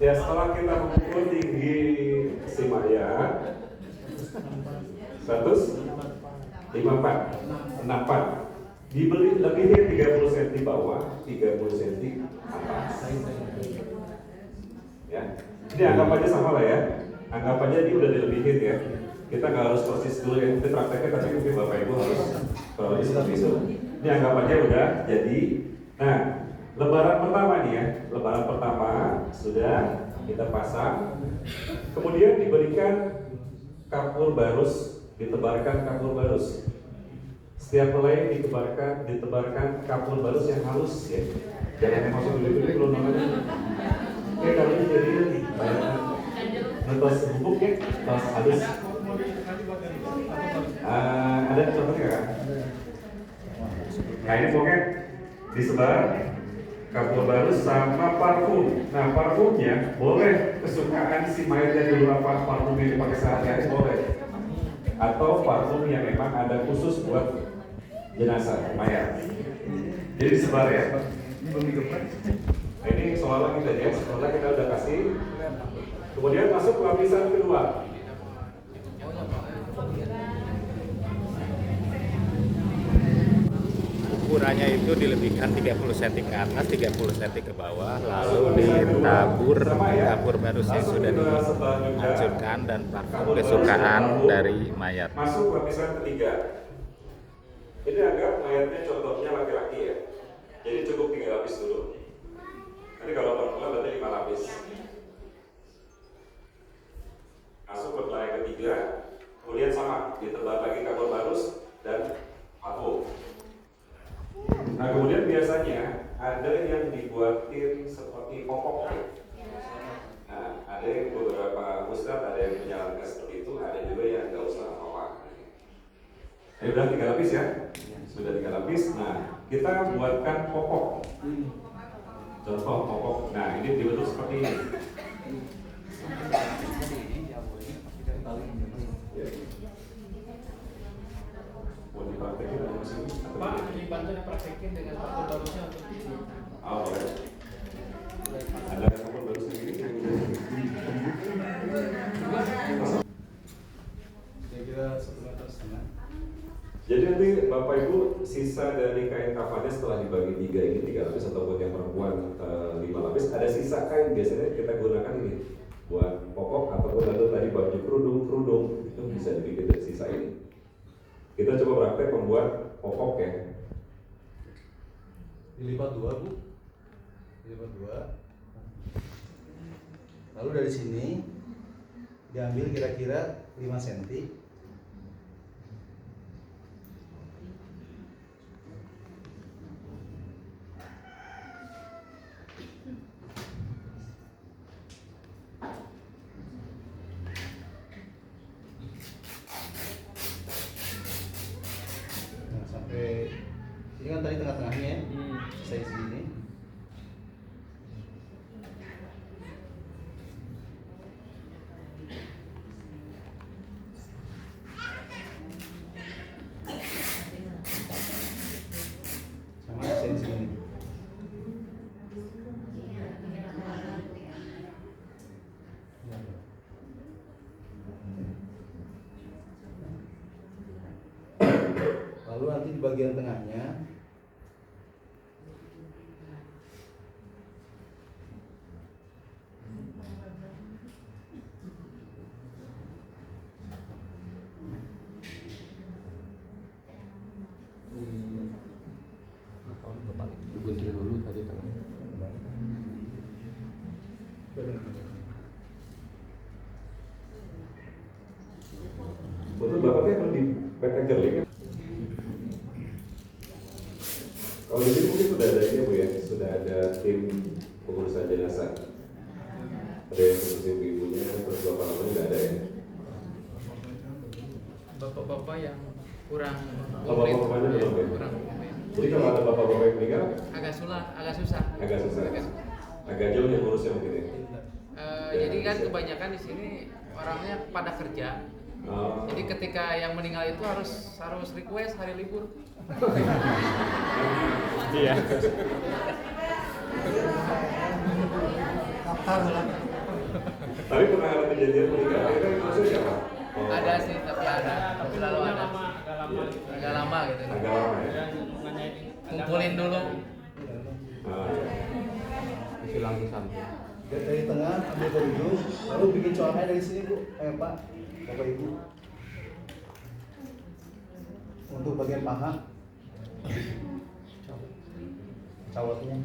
Ya, setelah kita mengukur tinggi si mayat 154, dibeli lebihnya 30 cm bawah, 30 cm atas. Ya, ini anggap aja sama lah ya. Anggap aja dia udah dilebihin ya. Kita nggak harus persis dulu ya. Nanti prakteknya tapi mungkin bapak ibu harus kalau seperti itu. Ini anggap aja udah jadi. Nah, lebaran pertama nih ya. Lebaran pertama sudah kita pasang. Kemudian diberikan kapur barus, ditebarkan kapur barus. Setiap helai ditebarkan kapur barus yang halus ya. Jangan masuk dulu belum namanya. Oke, kalau ini jadi banyak ngetos bubuk ya, tos halus. Ada contohnya kan? Nah ini pokoknya disebar kapur barus sama parfum. Nah parfumnya boleh kesukaan si mayatnya dulu apa parfum yang dipakai sehari-hari boleh. Atau parfum yang memang ada khusus buat jenazah mayat. Jadi disebar ya. Ini seolah kita ya, seolah kita udah kasih. Kemudian masuk lapisan kedua. Ukurannya itu dilebihkan 30 cm ke atas, 30 cm ke bawah, lalu ditabur kapur barus yang sudah dihancurkan dan parfum kesukaan dari mayat. Masuk lapisan ketiga. Ini anggap mayatnya contohnya laki-laki ya. Jadi cukup 3 lapis dulu. Nanti kalau perempuan berarti 5 lapis. Masuk ke helai ketiga, kemudian sama ditebar lagi kapur barus dan parfum. Nah kemudian biasanya ada yang dibuatin seperti popok. Nah ada yang beberapa ustadz ada yang menyarankan seperti itu, ada juga yang nggak usah apa-apa. Udah 3 lapis ya, sudah 3 lapis. Nah kita buatkan popok. Contoh popok. Nah ini dibentuk seperti ini. Mau dipraktekin atau masih? Pak, dibantu dipraktekin dengan kapur barusnya untuk itu. Oh boleh. Ada kapur barus sendiri? Kira-kira 1,5 meter. Jadi nanti Bapak Ibu sisa dari kain kafannya setelah dibagi 3 ini 3 lapis ataupun yang perempuan 5 lapis ada sisa kain biasanya kita gunakan ini buat popok ataupun ada tadi baju kerudung itu bisa dibikin dari sisa ini. Kita coba praktek membuat popok ya. Dilipat 2 bu, dilipat 2. Lalu dari sini diambil kira-kira 5 cm. Nah, sampai ini kan tadi tengah-tengahnya ya, saya segini. Sama saya segini. Lalu nanti di bagian tengahnya Digunting dulu tadi kan. Betul bapaknya kalau di backpacker ya. Kalau di sini mungkin sudah ada ini bu ya, sudah ada tim pengurusan jenazah. Ada yang khusus ibu-ibunya, terus bapak-bapaknya nggak ada ya. Bapak-bapak yang kurang Bapak-bapaknya belum ya. kurang komplit. Jadi kalau ada bapak-bapak yang meninggal, Agak susah. agak susah. Agak susah. Agak jauh yang ngurusnya mungkin ya. Jadi kan kebanyakan di sini orangnya pada kerja. Oh. Jadi ketika yang meninggal itu harus request hari libur. Iya. kapal lah. Tapi pernah ada kejadian menikah akhirnya maksudnya siapa? Oh. Ada sih, tapi selalu ada. Agak lama gitu. Agak lama ya. Kumpulin dulu. Silang samping. Dari tengah ambil ke ujung, lalu bikin coaknya dari sini Bu, Pak, Bapak Ibu. Untuk bagian paha, cawatnya.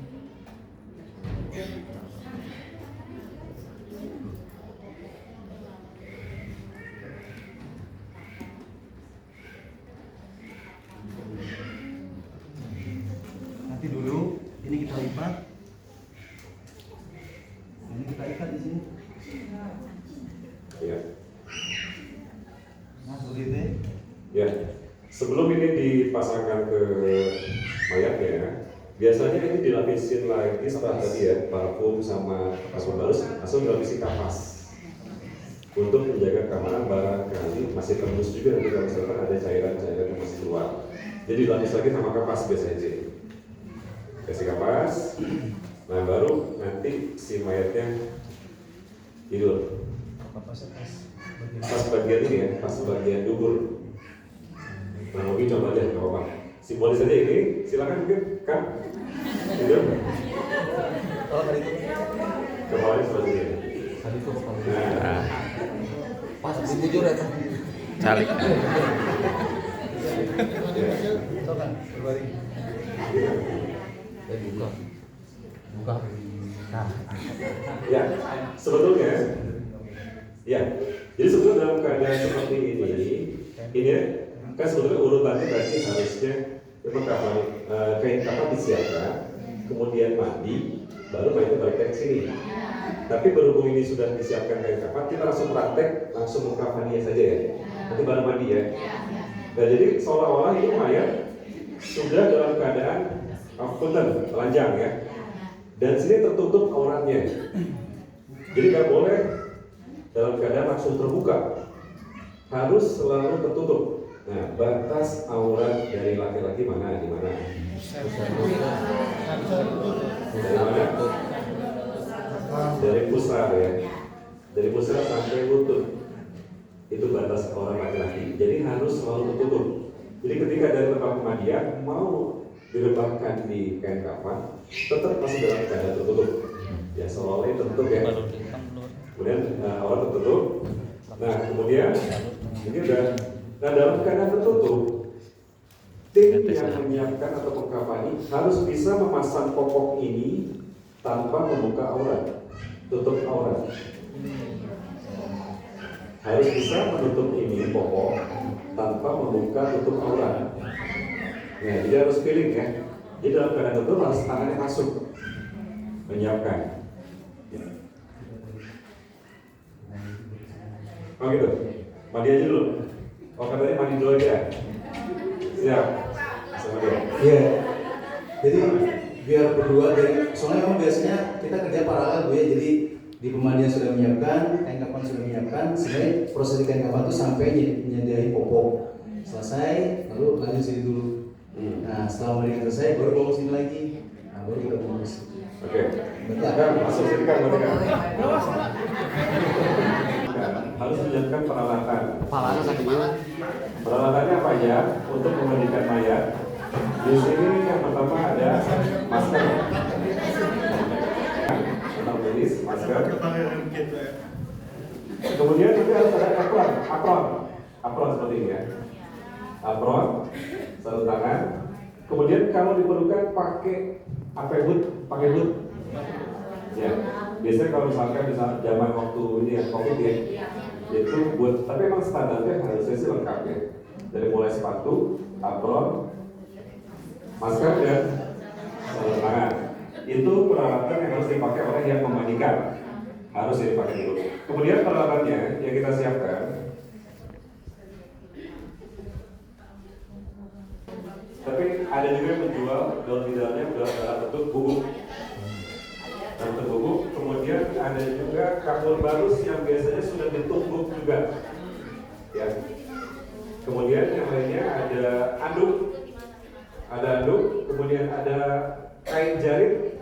Nanti dulu, ini kita lipat. Ini kita ikat di sini. Iya. Nah, seperti itu. Ya. Sebelum ini dipasangkan ke mayatnya, biasanya ini dilapisin lagi setelah tadi ya, parfum sama parfum baru langsung dilapisi kapas untuk menjaga keamanan, barangkali masih tembus juga nanti kalau misalkan ada cairan-cairan yang masih keluar. Jadi dilapis lagi sama kapas biasanya sih. Kasih kapas, nah baru nanti si mayatnya tidur. Pas bagian ini ya, pas bagian dubur. Nah, mungkin coba aja, nggak apa-apa. Simbolis aja ini, silakan mungkin, Kak. Tidur. Kalau tadi itu Kepalanya sebelah sini. tadi itu Nah, pas dibujur ya kan. Calik. Tahu kan? Berbalik. Buka. Buka. Nah, ya, sebetulnya, ya. Jadi sebetulnya dalam keadaan seperti ini ya, kan sebetulnya urutannya berarti harusnya kain kafan disiapkan, kemudian mandi, baru mayatnya balik ke sini. Tapi berhubung ini sudah disiapkan kain kafan, kita langsung praktek, langsung mengkafaninya saja ya. Nanti baru mandi ya. Nah jadi seolah-olah ini mayat sudah dalam keadaan punten, telanjang ya. Dan sini tertutup auratnya. Jadi nggak boleh dalam keadaan langsung terbuka, harus selalu tertutup. Nah, batas aurat dari laki-laki mana? Di mana? Dari mana? Dari pusar ya. Dari pusar sampai lutut. Itu batas aurat laki-laki. Jadi harus selalu tertutup. Jadi ketika dari tempat pemandian mau direbahkan di kain kafan, tetap masih dalam keadaan tertutup. Ya, seolah-olah tertutup ya. Kemudian aurat tertutup. Nah, kemudian ini udah. Nah, dalam keadaan tertutup, tim yang menyiapkan atau mengkafani harus bisa memasang popok ini tanpa membuka aurat, tutup aurat. Harus bisa menutup ini popok tanpa membuka tutup aurat. Nah, jadi harus feeling ya. Jadi dalam keadaan tertutup harus tangannya masuk menyiapkan. Oh gitu, mandi aja dulu. Oh katanya mandi dulu aja. Siap. Sama dia. Iya. Jadi biar berdua dari soalnya memang biasanya kita kerja paralel Bu ya. Jadi di pemandian sudah menyiapkan, kain kafan sudah menyiapkan, sebenarnya proses di kain kafan itu sampai menyediakan popok. Selesai, lalu lanjut sini dulu. Nah setelah mandi selesai, baru bawa sini lagi. Nah baru kita bungkus. Oke. Betul. Kan masuk sini kan berarti kan. Harus menyiapkan peralatan. Peralatannya apa aja untuk memandikan mayat? Di sini yang pertama ada masker, tentang medis, masker. Kemudian juga harus ada apron seperti ini ya. Apron, sarung tangan. Kemudian kalau diperlukan pakai pakai hood. Ya, biasanya kalau misalkan di zaman waktu ini ya COVID ya, itu buat, tapi emang standarnya harusnya sih lengkap ya. Dari mulai sepatu, apron, masker dan sarung tangan. Itu peralatan yang harus dipakai oleh yang memandikan. Harus dipakai dulu. Kemudian peralatannya yang kita siapkan. Tapi ada juga yang menjual daun-daunnya dalam bentuk bubuk. Dan terbubuk, kemudian ada juga kapur barus yang biasanya sudah ditumbuk juga, ya. Kemudian yang lainnya ada anduk, kemudian ada kain jarit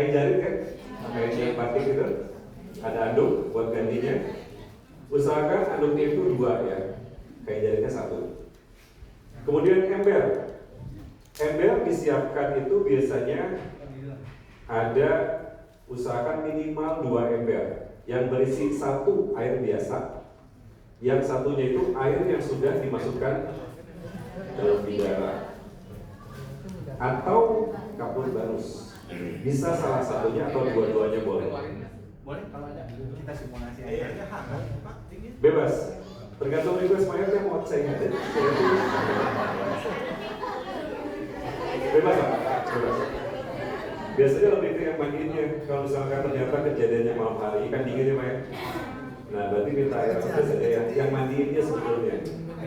kan, kain jarit batik itu, ada anduk buat gantinya. Usahakan anduknya itu 2 ya, kayak jarinya 1. Kemudian ember. Ember disiapkan itu biasanya ada, usahakan minimal 2 ember yang berisi 1 air biasa, yang satunya itu air yang sudah dimasukkan dalam bidara atau kapur barus. Bisa salah satunya atau dua-duanya boleh. Boleh kalau ada kita simulasi aja. Bebas. Tergantung request mayatnya mau saya ada. Bebas lah. Bebas. Biasanya lebih ke yang mandiinnya. Kalau misalkan ternyata kejadiannya malam hari kan dingin ya Mayat. Nah berarti minta air biasanya yang mandiinnya sebetulnya.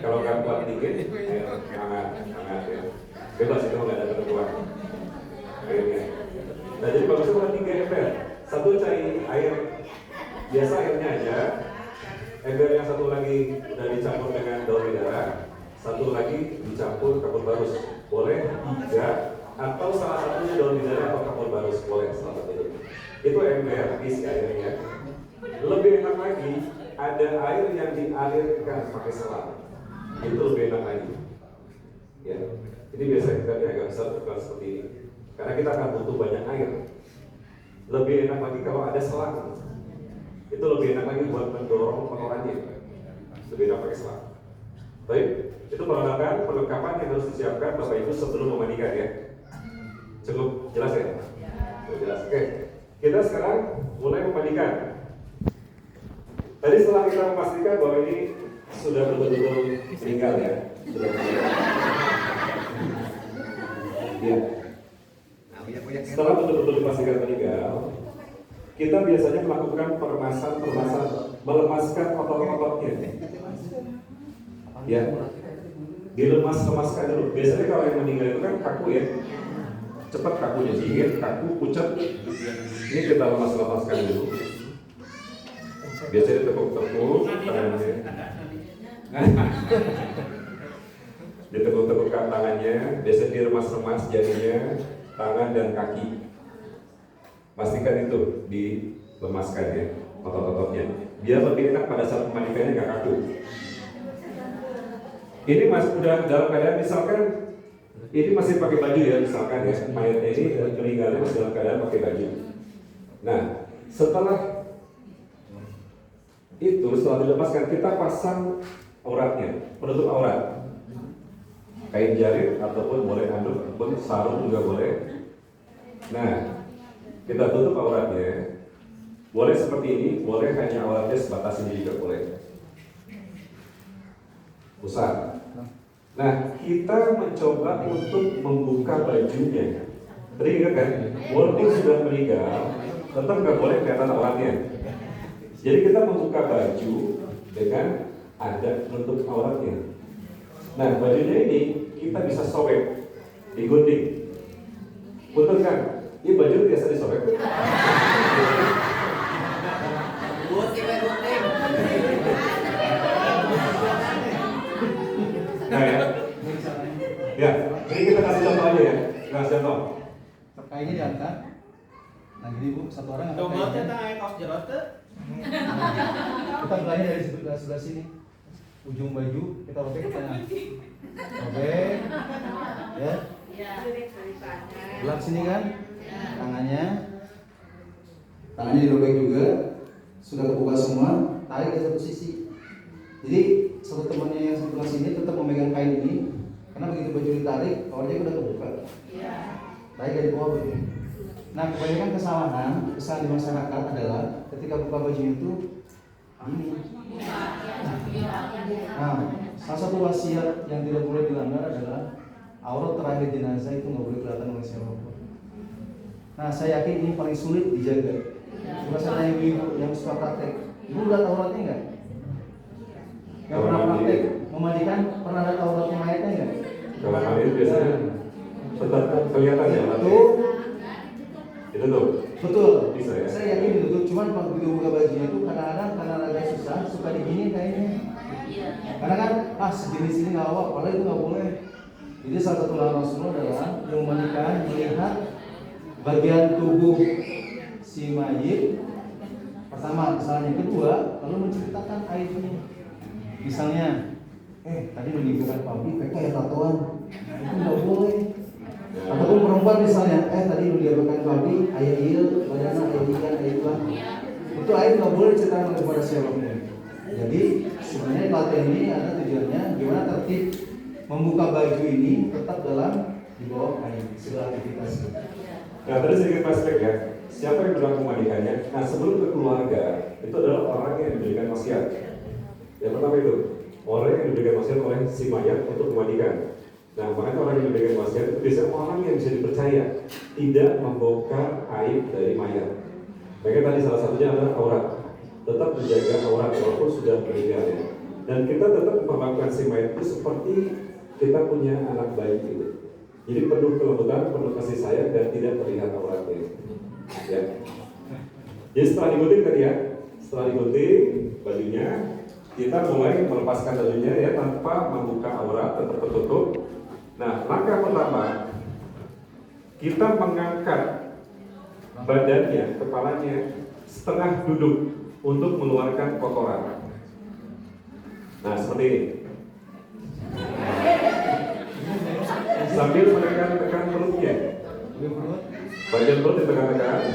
Kalau nggak kuat dingin, air hangat ya. Bebas itu nggak ada ketentuan. Airnya. Nah jadi bagusnya bukan 3 ember. 1 cari air biasa airnya aja. Ember yang 1 lagi udah dicampur dengan daun bidara. 1 lagi dicampur kapur barus. Boleh 3 atau salah satunya daun bidara atau kapur barus. Boleh salah satunya. Itu ember isi airnya. Lebih enak lagi ada air yang dialirkan pakai selang. Itu lebih enak lagi. Ya. Ini biasanya kita agak besar bukan seperti ini. Karena kita akan butuh banyak air. Lebih enak lagi kalau ada selang. Itu lebih enak lagi buat mendorong kotorannya. Lebih enak pakai selang. Baik, itu perlengkapan yang harus disiapkan Bapak Ibu sebelum memandikan ya. Cukup jelas ya? Cukup jelas. Oke, kita sekarang mulai memandikan. Tadi setelah kita memastikan bahwa ini sudah betul-betul meninggal ya. Sudah meninggal. Ya. Setelah betul-betul dipastikan meninggal, kita biasanya melakukan peremasan, melemaskan otot-ototnya. Ya, dilemas-lemaskan dulu. Biasanya kalau yang meninggal itu kan kaku ya, cepat kakunya, dingin, kaku, pucat. Ini kita lemas-lemaskan dulu. Biasanya ditekuk-tekuk tangannya. Ditekuk-tekukkan tangannya, biasanya diremas-remas jarinya, tangan dan kaki. Pastikan itu dilemaskan ya, otot-ototnya. Biar lebih enak pada saat memandikannya nggak kaku. Ini masih udah dalam keadaan misalkan ini masih pakai baju ya, misalkan ya, mayatnya ini meninggalnya masih dalam keadaan pakai baju. Nah, setelah itu setelah dilepaskan kita pasang auratnya, penutup aurat. Kain jarit ataupun boleh anduk ataupun sarung juga boleh. Nah, kita tutup auratnya. Boleh seperti ini, boleh hanya auratnya sebatas ini juga boleh. Pusat. Nah, kita mencoba untuk membuka bajunya. Tadi ingat kan, walaupun sudah meninggal, tetap nggak boleh kelihatan auratnya. Jadi kita membuka baju dengan ada menutup auratnya. Nah, bajunya ini kita bisa sobek, digunting. Betul kan? Ini baju biasa disobek. Nah ya, ya, ini kita kasih contoh aja ya, kasih contoh. Kainnya diangkat. Nah gini Bu, 1 orang angkat kainnya. Kita mulainya dari sebelah sini. Ujung baju kita robek ke tengah. Robek. Ya. Belak sini kan? Tangannya dirobek juga. Sudah kebuka semua, tarik ke satu sisi. Jadi satu temannya yang sebelah sini tetap memegang kain ini, karena begitu baju ditarik, kawannya udah kebuka. Tarik dari bawah baju. Nah, kebanyakan kesalahan di masyarakat adalah ketika buka baju itu ini. Nah, salah satu wasiat yang tidak boleh dilanggar adalah aurat terakhir jenazah itu nggak boleh kelihatan oleh siapapun. Nah, saya yakin ini paling sulit dijaga. Biasanya ibu yang suka praktek, ibu lihat auratnya nggak? Yang pernah praktek memandikan, pernah lihat auratnya mayatnya nggak? Kalau hal itu biasanya tetap kelihatan ya. Itu tuh. Betul. Bisa ya. Saya yakin itu. Cuman kalau begitu buka bajunya itu kadang-kadang karena agak susah, suka digini kayaknya. Karena kan sejenis ini nggak apa, padahal itu nggak boleh. Jadi salah satu larangan Rasulullah adalah yang memandikan melihat bagian tubuh si mayit Pertama, misalnya. Yang kedua, lalu menceritakan aibnya. Misalnya, tadi udah dibuka pabrik, PK ya tatoan, itu nggak boleh. Ataupun perempuan misalnya, tadi udah dibuka pabrik, ayah iya, badannya ayah ikan, ayah ikan. Itu aib nggak boleh diceritakan kepada siapapun. Jadi sebenarnya pelatihan ini ada tujuannya gimana tertib membuka baju ini tetap di bawah aib, segala aktivitas. Nah, tadi sedikit flashback ya. Siapa yang berhak memandikannya? Nah, sebelum ke keluarga, itu adalah orang yang diberikan wasiat. Yang pertama itu, orang yang diberikan wasiat oleh si mayat untuk memandikan. Nah, makanya orang yang diberikan wasiat itu biasanya orang yang bisa dipercaya, tidak membongkar aib dari mayat. Makanya tadi salah satunya adalah aurat. Tetap menjaga aurat walaupun sudah meninggal ya. Dan kita tetap memperlakukan si mayat itu seperti kita punya anak bayi gitu. Jadi penuh kelembutan, penuh kasih sayang dan tidak terlihat auratnya. Ya. Jadi setelah digunting tadi ya, setelah digunting bajunya, kita mulai melepaskan bajunya ya tanpa membuka aurat, tetap tertutup. Nah, langkah pertama kita mengangkat badannya, kepalanya setengah duduk untuk mengeluarkan kotoran. Nah, seperti ini. Sambil menekan perutnya. Bagian perut ditekan-tekan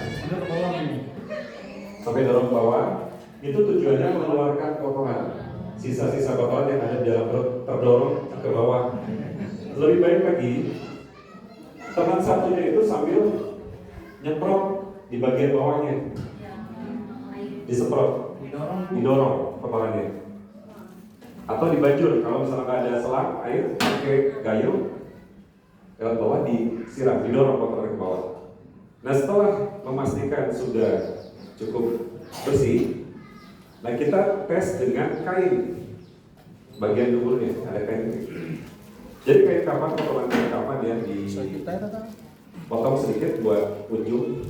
sampai dorong ke bawah. Itu tujuannya mengeluarkan kotoran. Sisa-sisa kotoran yang ada di dalam perut terdorong ke bawah. Lebih baik lagi, teman satunya itu sambil nyemprot di bagian bawahnya, disemprot, didorong kotorannya. Atau dibajur, kalau misalnya nggak ada selang air, pakai gayung lewat bawah disiram, didorong kotoran ke bawah. Nah, setelah memastikan sudah cukup bersih, nah kita tes dengan kain bagian duburnya, ada kain. Jadi kain kapan, potongan kain kapan yang dipotong sedikit buat ujung.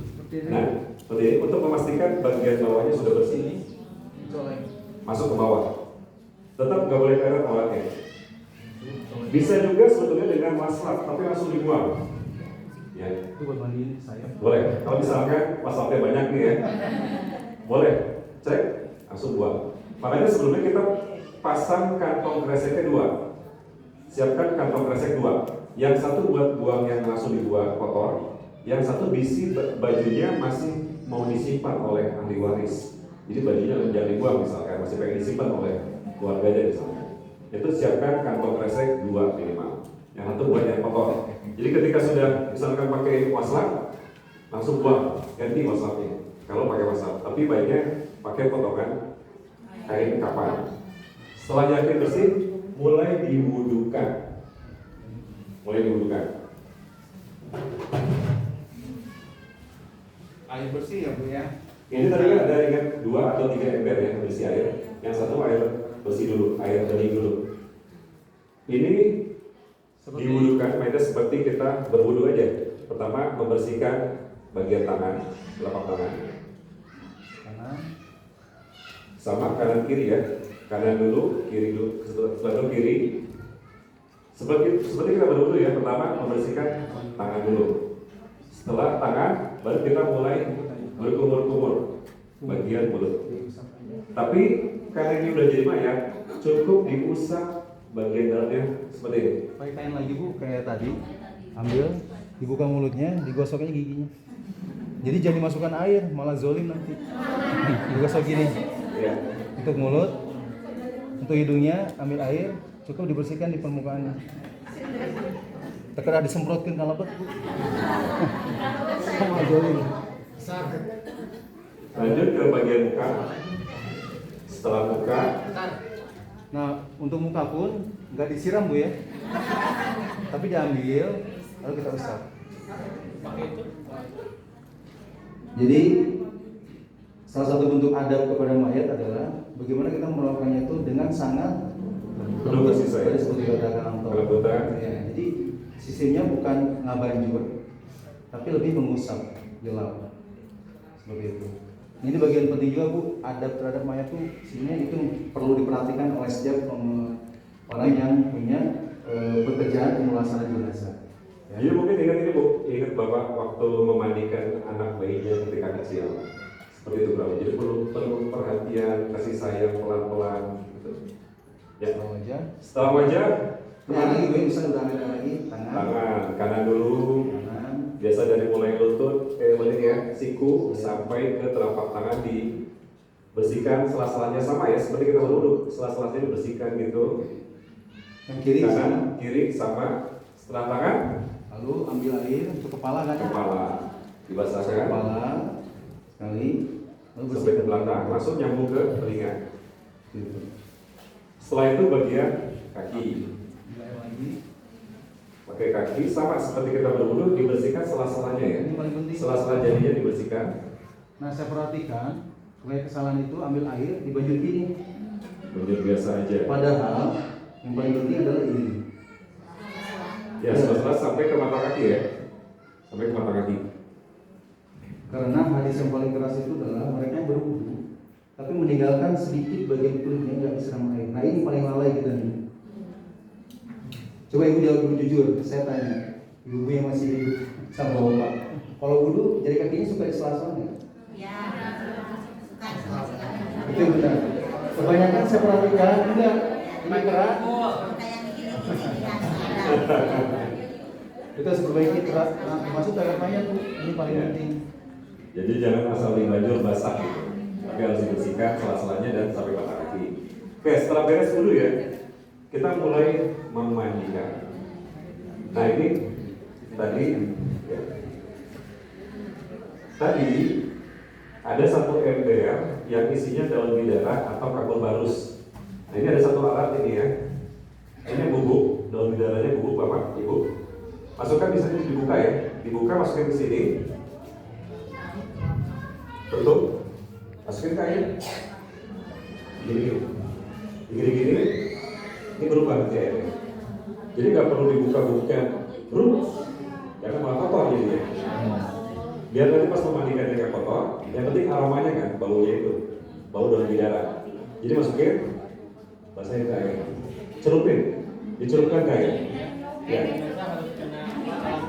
Nah, seperti ini untuk memastikan bagian bawahnya sudah bersih, masuk ke bawah. Tetap nggak boleh kelihatan auratnya. Bisa juga sebetulnya dengan maslak, tapi langsung dibuang. Ya. Itu buat mandiin saya. Boleh. Kalau misalkan masalahnya banyak nih ya, boleh cek langsung buang. Makanya sebelumnya kita pasang kantong kreseknya 2. Siapkan kantong kresek 2. Yang satu buat buang yang langsung dibuang kotor, yang satu bisi bajunya masih mau disimpan oleh ahli waris. Jadi bajunya jangan dibuang misalkan, masih pengen disimpan oleh keluarganya misalnya. Itu siapkan kantong kresek 2 minimal. Yang satu buat yang kotor. Jadi ketika sudah misalkan pakai waslak, langsung buang, ganti waslaknya. Kalau pakai waslak, tapi baiknya pakai potongan kain kapan. Setelah yakin bersih, mulai diwudukan. Air bersih ya Bu ya. Ini tadi ada ingat 2 atau 3 ember yang berisi air. Yang satu air bersih dulu, air bening dulu. Ini diwudukan, mainnya seperti kita berwudu aja. Pertama membersihkan bagian tangan, telapak tangan. Sama kanan kiri ya. Kanan dulu, kiri dulu, setelah kiri. Seperti kita berwudu ya. Pertama membersihkan tangan dulu. Setelah tangan, baru kita mulai berkumur-kumur bagian mulut. Tapi karena ini udah jadi mayat, cukup diusap bagian dalamnya seperti ini. Pakai kain lagi Bu, kayak tadi. Ambil, dibuka mulutnya, digosoknya giginya. Jadi jangan dimasukkan air, malah zolim nanti. Digosok gini. Ya. Untuk mulut, untuk hidungnya ambil air, cukup dibersihkan di permukaannya. Terkena disemprotkan kalau bet Bu. Sama zolim. Lanjut ke bagian muka. Setelah muka, Nah, untuk muka pun nggak disiram Bu ya. Tapi diambil, lalu kita usap. Jadi salah satu bentuk adab kepada mayat adalah bagaimana kita melakukannya itu dengan sangat penuh kasih sayang. seperti katakan Anto. Kelembutan. Ya, jadi sistemnya bukan ngabanjur, tapi lebih mengusap, gelap. Seperti itu. Ini bagian penting juga Bu, adab terhadap mayat tuh sebenarnya itu perlu diperhatikan oleh setiap orang yang punya pekerjaan pemulasaran jenazah. Ya. Jadi mungkin ingat ini Bu, ingat Bapak waktu memandikan anak bayinya ketika kecil. Seperti itu bro. Jadi perlu perhatian, kasih sayang pelan-pelan. Gitu. Ya. Setelah wajah. Setelah wajah, Nah, lagi gue bisa udah lagi tangan kanan dulu. Kanan. Biasa dari mulai lutut, siku sampai ke telapak tangan dibersihkan sela-selanya sama ya, seperti kita berwudu, sela-selanya dibersihkan gitu. Yang kiri Kanan, sana. kiri sama. Setelah tangan, Lalu ambil air untuk kepala kan? kepala dibasahkan Kepala sekali. Lalu sampai ke bersihkan belakang, langsung nyambung ke telinga. Gitu. Setelah itu bagian kaki. Ambil air lagi. Pakai kaki sama seperti kita berwudu, dibersihkan sela-selanya ya. Ini paling penting. Sela-sela jadinya dibersihkan. Nah, saya perhatikan supaya kesalahan itu ambil air di baju gini. Baju biasa aja. Padahal yang paling penting adalah ini. Ya, sela-sela sampai ke mata kaki ya. Sampai ke mata kaki. Karena hadis yang paling keras itu adalah mereka berwudu tapi meninggalkan sedikit bagian kulitnya nggak disiram air. Nah, ini paling lalai kita nih. Coba ibu jawab dulu jujur, saya tanya, ibu yang masih hidup sama bapak, kalau wudu jari kakinya suka di sela-sela nggak? Ya, Itu benar. Kebanyakan saya perhatikan enggak, ini keras. kayak begini-gini Kita harus perbaiki keras. Nah, maksud tanya tuh, ini paling Ya. penting. Jadi jangan asal dibajur basah gitu. Tapi harus dibersihkan sela-selanya dan sampai mata kaki. Oke, setelah beres dulu ya, kita mulai memandikan. Nah ini tadi ya. Tadi ada satu ember yang isinya daun bidara atau kapur barus. Nah ini ada satu alat ini ya. Ini bubuk, daun bidaranya bubuk bapak, ibu. Masukkan di sini, dibuka ya. Dibuka, masukin ke sini. Tutup. Masukin ke air. Gini. Ini berubah nanti airnya. Jadi nggak perlu dibuka-buka. Jangan malah kotor jadinya. Biar nanti pas memandikan nggak kotor. Yang penting aromanya kan, baunya itu, bau daun bidara. Jadi masukin, basahin ke air. Celupin, dicelupkan ke air. Ya.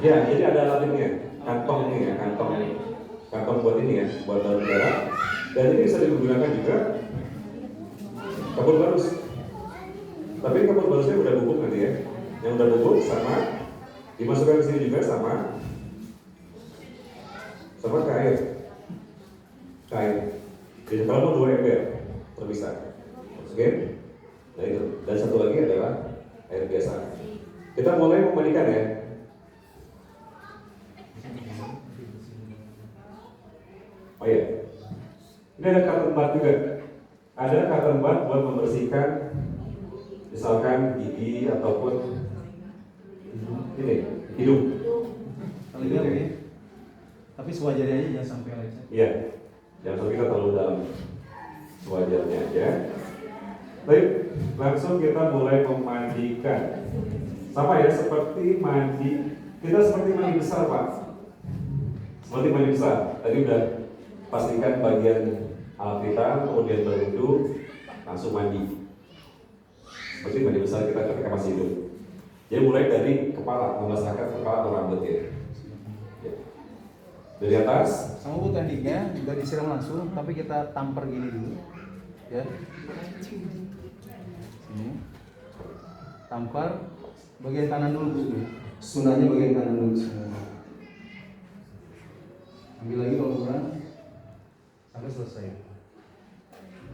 Ya, jadi ada alat ini ya, kantong ini ya, kantong buat ini ya, buat daun bidara. Dan ini bisa digunakan juga kapur barus. Tapi kapur barusnya udah bubuk nanti ya. Yang udah bubuk sama dimasukkan ke sini juga sama ke air. Jadi kalau mau 2 ember terpisah. Masukin. Nah itu. Dan satu lagi adalah air biasa. Kita mulai memandikan ya. Oh iya. Ini ada cotton bud juga. Ada cotton bud buat membersihkan misalkan gigi ataupun ini hidung. Telinga oke. Tapi sewajarnya aja jangan sampai lecet. Iya. Jangan sampai kita terlalu dalam. Sewajarnya aja. Baik, langsung kita mulai memandikan. Sama ya seperti mandi. Kita seperti mandi besar Pak. Seperti mandi besar. Tadi udah pastikan bagian alat kita, kemudian berwudu, langsung mandi. Seperti mandi besar kita ketika masih hidup. Jadi mulai dari kepala, membasahkan kepala atau rambut ya. Dari atas. Sama bu tekniknya juga disiram langsung, tapi kita tampar gini dulu, ya. Sini. Tampar bagian kanan dulu bu. Sunahnya bagian kanan dulu. Ambil lagi kalau kurang sampai selesai.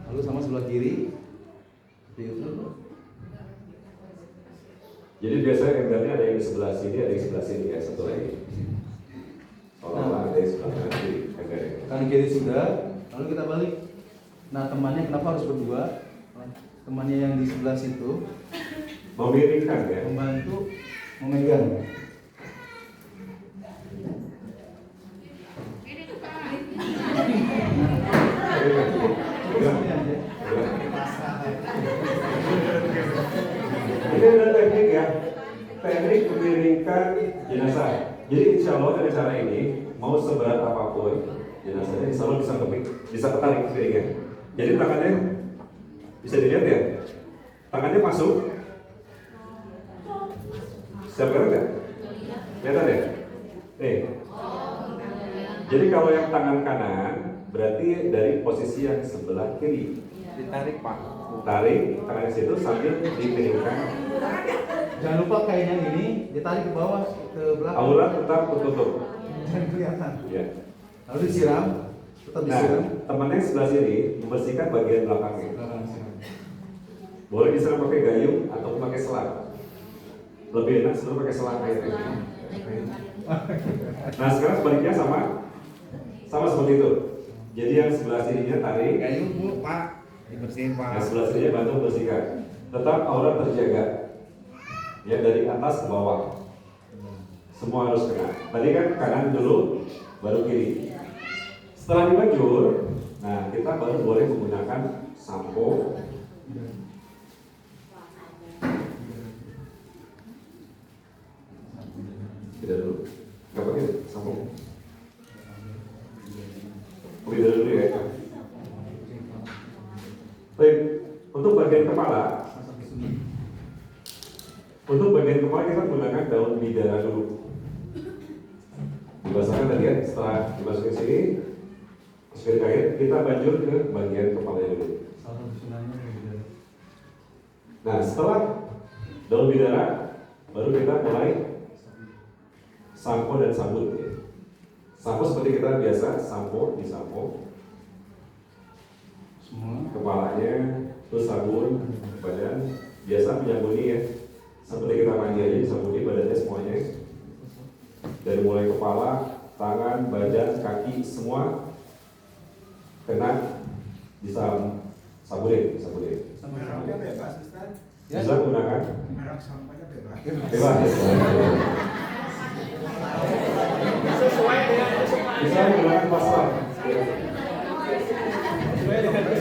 Lalu sama sebelah kiri. Seperti itu. Jadi biasanya embernya ada yang di sebelah sini, ada yang di sebelah sini ya, satu lagi. Seolah-olah ada yang sebelah kanan kiri embernya. Kanan kiri sudah, lalu kita balik. Nah temannya kenapa harus berdua? Temannya yang di sebelah situ Memiringkan ya. membantu memegang. Ini adalah teknik ya, teknik memiringkan jenazah. Jadi insya Allah dengan cara ini, mau seberat apapun jenazahnya, insya Allah bisa ketarik piringnya. Jadi tangannya bisa dilihat ya, tangannya masuk. Siap lihat ya? Kelihatan ya? Nih. Jadi kalau yang tangan kanan berarti dari posisi yang sebelah kiri. Ditarik Pak. Tarik tangan situ sambil dipinggirkan. Jangan lupa kain yang ini ditarik ke bawah ke belakang. Aurat tetap tertutup. Jangan kelihatan. Ya. Lalu disiram, tetap Nah, disiram. temannya yang sebelah sini membersihkan bagian belakangnya. Belakang disiram. Boleh disiram pakai gayung atau pakai selang. Lebih enak sebenarnya pakai selang airnya. Nah sekarang sebaliknya sama seperti itu. Jadi yang sebelah sininya tarik, Gayung Bu, Pak. Dibersihin yang Pak. sebelah sininya bantu bersihkan. Tetap aurat terjaga. Ya dari atas ke bawah. Semua harus kena. Tadi kan kanan dulu, baru kiri. Setelah dibajur, nah kita baru boleh menggunakan sampo. Tidak dulu. Gak pakai sampo. Tidak dulu ya. Baik, untuk bagian kepala. Untuk bagian kepala kita menggunakan daun bidara dulu. Dibasahkan tadi ya, setelah dimasukin sini, masukin kain, kita bajur ke bagian kepalanya dulu. Nah, setelah daun bidara, baru kita mulai sampo dan sabun. Ya. Sampo seperti kita biasa, sampo, disampo Semua. kepalanya, terus sabun badan, biasa menyambuni ya. Seperti kita mandi aja disambuni badannya semuanya. Dari mulai kepala, tangan, badan, kaki, semua kena disabunin. Merahnya bebas, Ustaz. Bisa gunakan Merah sampahnya bebas. bebas. Bisa menggunakan pasal.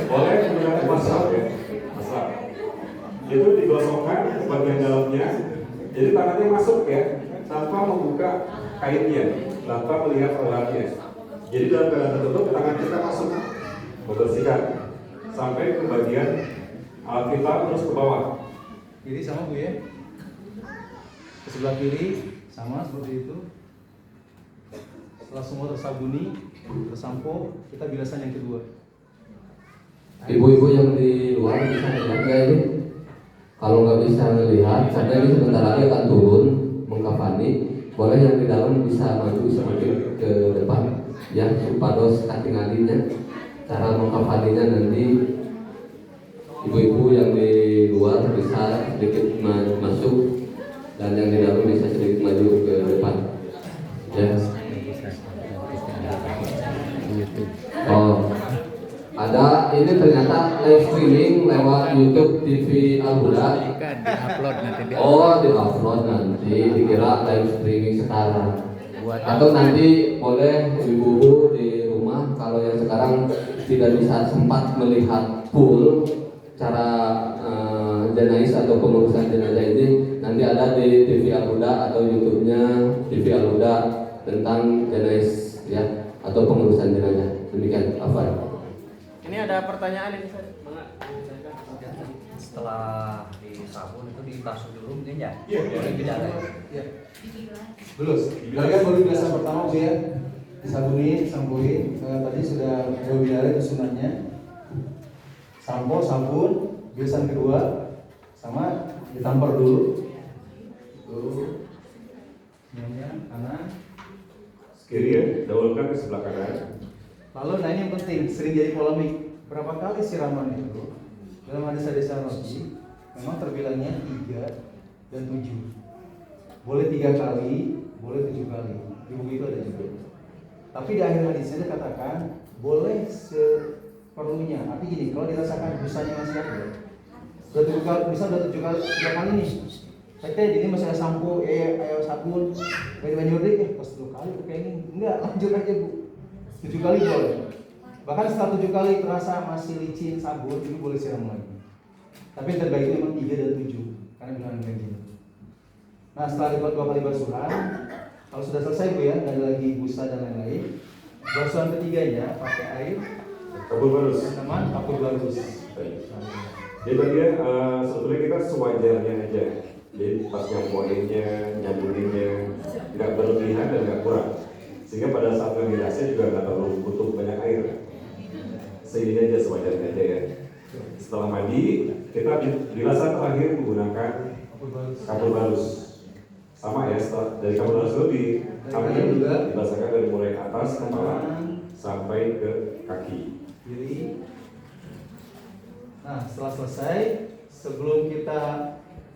Boleh menggunakan pasal ya. Pasal. Itu digosokkan ke bagian dalamnya. Jadi tangannya masuk ya, tanpa membuka kainnya, tanpa melihat auratnya. Jadi dalam keadaan tertutup, tangan kita masuk membersihkan sampai ke bagian alat kita terus ke bawah. Kiri sama Bu ya. Ke sebelah kiri sama seperti itu. Setelah semua tersabuni, tersampo, kita bilasan yang kedua. Ibu-ibu yang di luar bisa melihat nggak ini? Kalau nggak bisa melihat, karena ini sebentar lagi akan turun mengkafani. Boleh yang di dalam bisa maju ke depan, ya supados katingalinya. Cara mengkafaninya nanti ibu-ibu yang di luar bisa sedikit masuk dan yang di dalam bisa sedikit maju ke depan. Ya. Oh, ada ini ternyata live streaming lewat YouTube TV Al-Huda. Kan di-upload nanti Oh, di-upload nanti dikira live streaming sekarang. Atau nanti boleh ibu-ibu di rumah kalau yang sekarang tidak bisa sempat melihat full cara jenazah atau pengurusan jenazah ini, nanti ada di TV Al-Huda atau YouTube-nya TV Al-Huda tentang jenazah ya atau pengurusan jenazah. Demikian, Afan. Ini ada pertanyaan ini saya. Setelah disabun itu dibasuh dulu mungkin ya? Iya. Boleh bidara. Iya. Belum. Kalian baru bilasan pertama Bu ya. Disabuni, sampoin. Tadi sudah daun bidara itu sunatnya. Sampo, sabun, bilasan kedua, sama ditampar dulu. Tuh. Semuanya kanan. Kiri ya, dahulukan ke sebelah kanan. Lalu nah ini yang penting, sering jadi polemik. Berapa kali siraman itu? Dalam hadis-hadis Nabi, memang terbilangnya 3 dan 7. Boleh 3 kali, boleh 7 kali. Di buku itu ada juga. Tapi di akhir hadisnya dikatakan boleh seperlunya. Artinya gini, kalau dirasakan busanya masih ada, udah 7 kali, misal udah 7 kali nih. Saya ini masih ada sampo, ayo sabun, banyak deh, pas 10 kali kayak ini, enggak lanjut aja Bu. 7 kali boleh. Bahkan setelah 7 kali terasa masih licin sabun, itu boleh siram lagi. Tapi yang terbaik itu memang 3 dan 7, karena bilangan kayak gini. Nah setelah dibuat 2 kali basuhan, kalau sudah selesai Bu ya, nggak ada lagi busa dan lain-lain. Basuhan ketiganya pakai air, Kapur barus. teman kapur barus. Jadi bagian sebetulnya kita sewajarnya aja. Jadi pas nyampoinnya, nyambuninnya tidak berlebihan dan nggak kurang. Sehingga pada saat ngegilasnya juga nggak terlalu butuh banyak air. seininya aja sewajarnya aja ya. Setelah mandi, kita bilasan terakhir menggunakan kapur barus. Sama ya, setelah dari kapur barus itu dibasakan dari mulai atas kepala sampai ke kaki. Kiri. Nah, setelah selesai, sebelum kita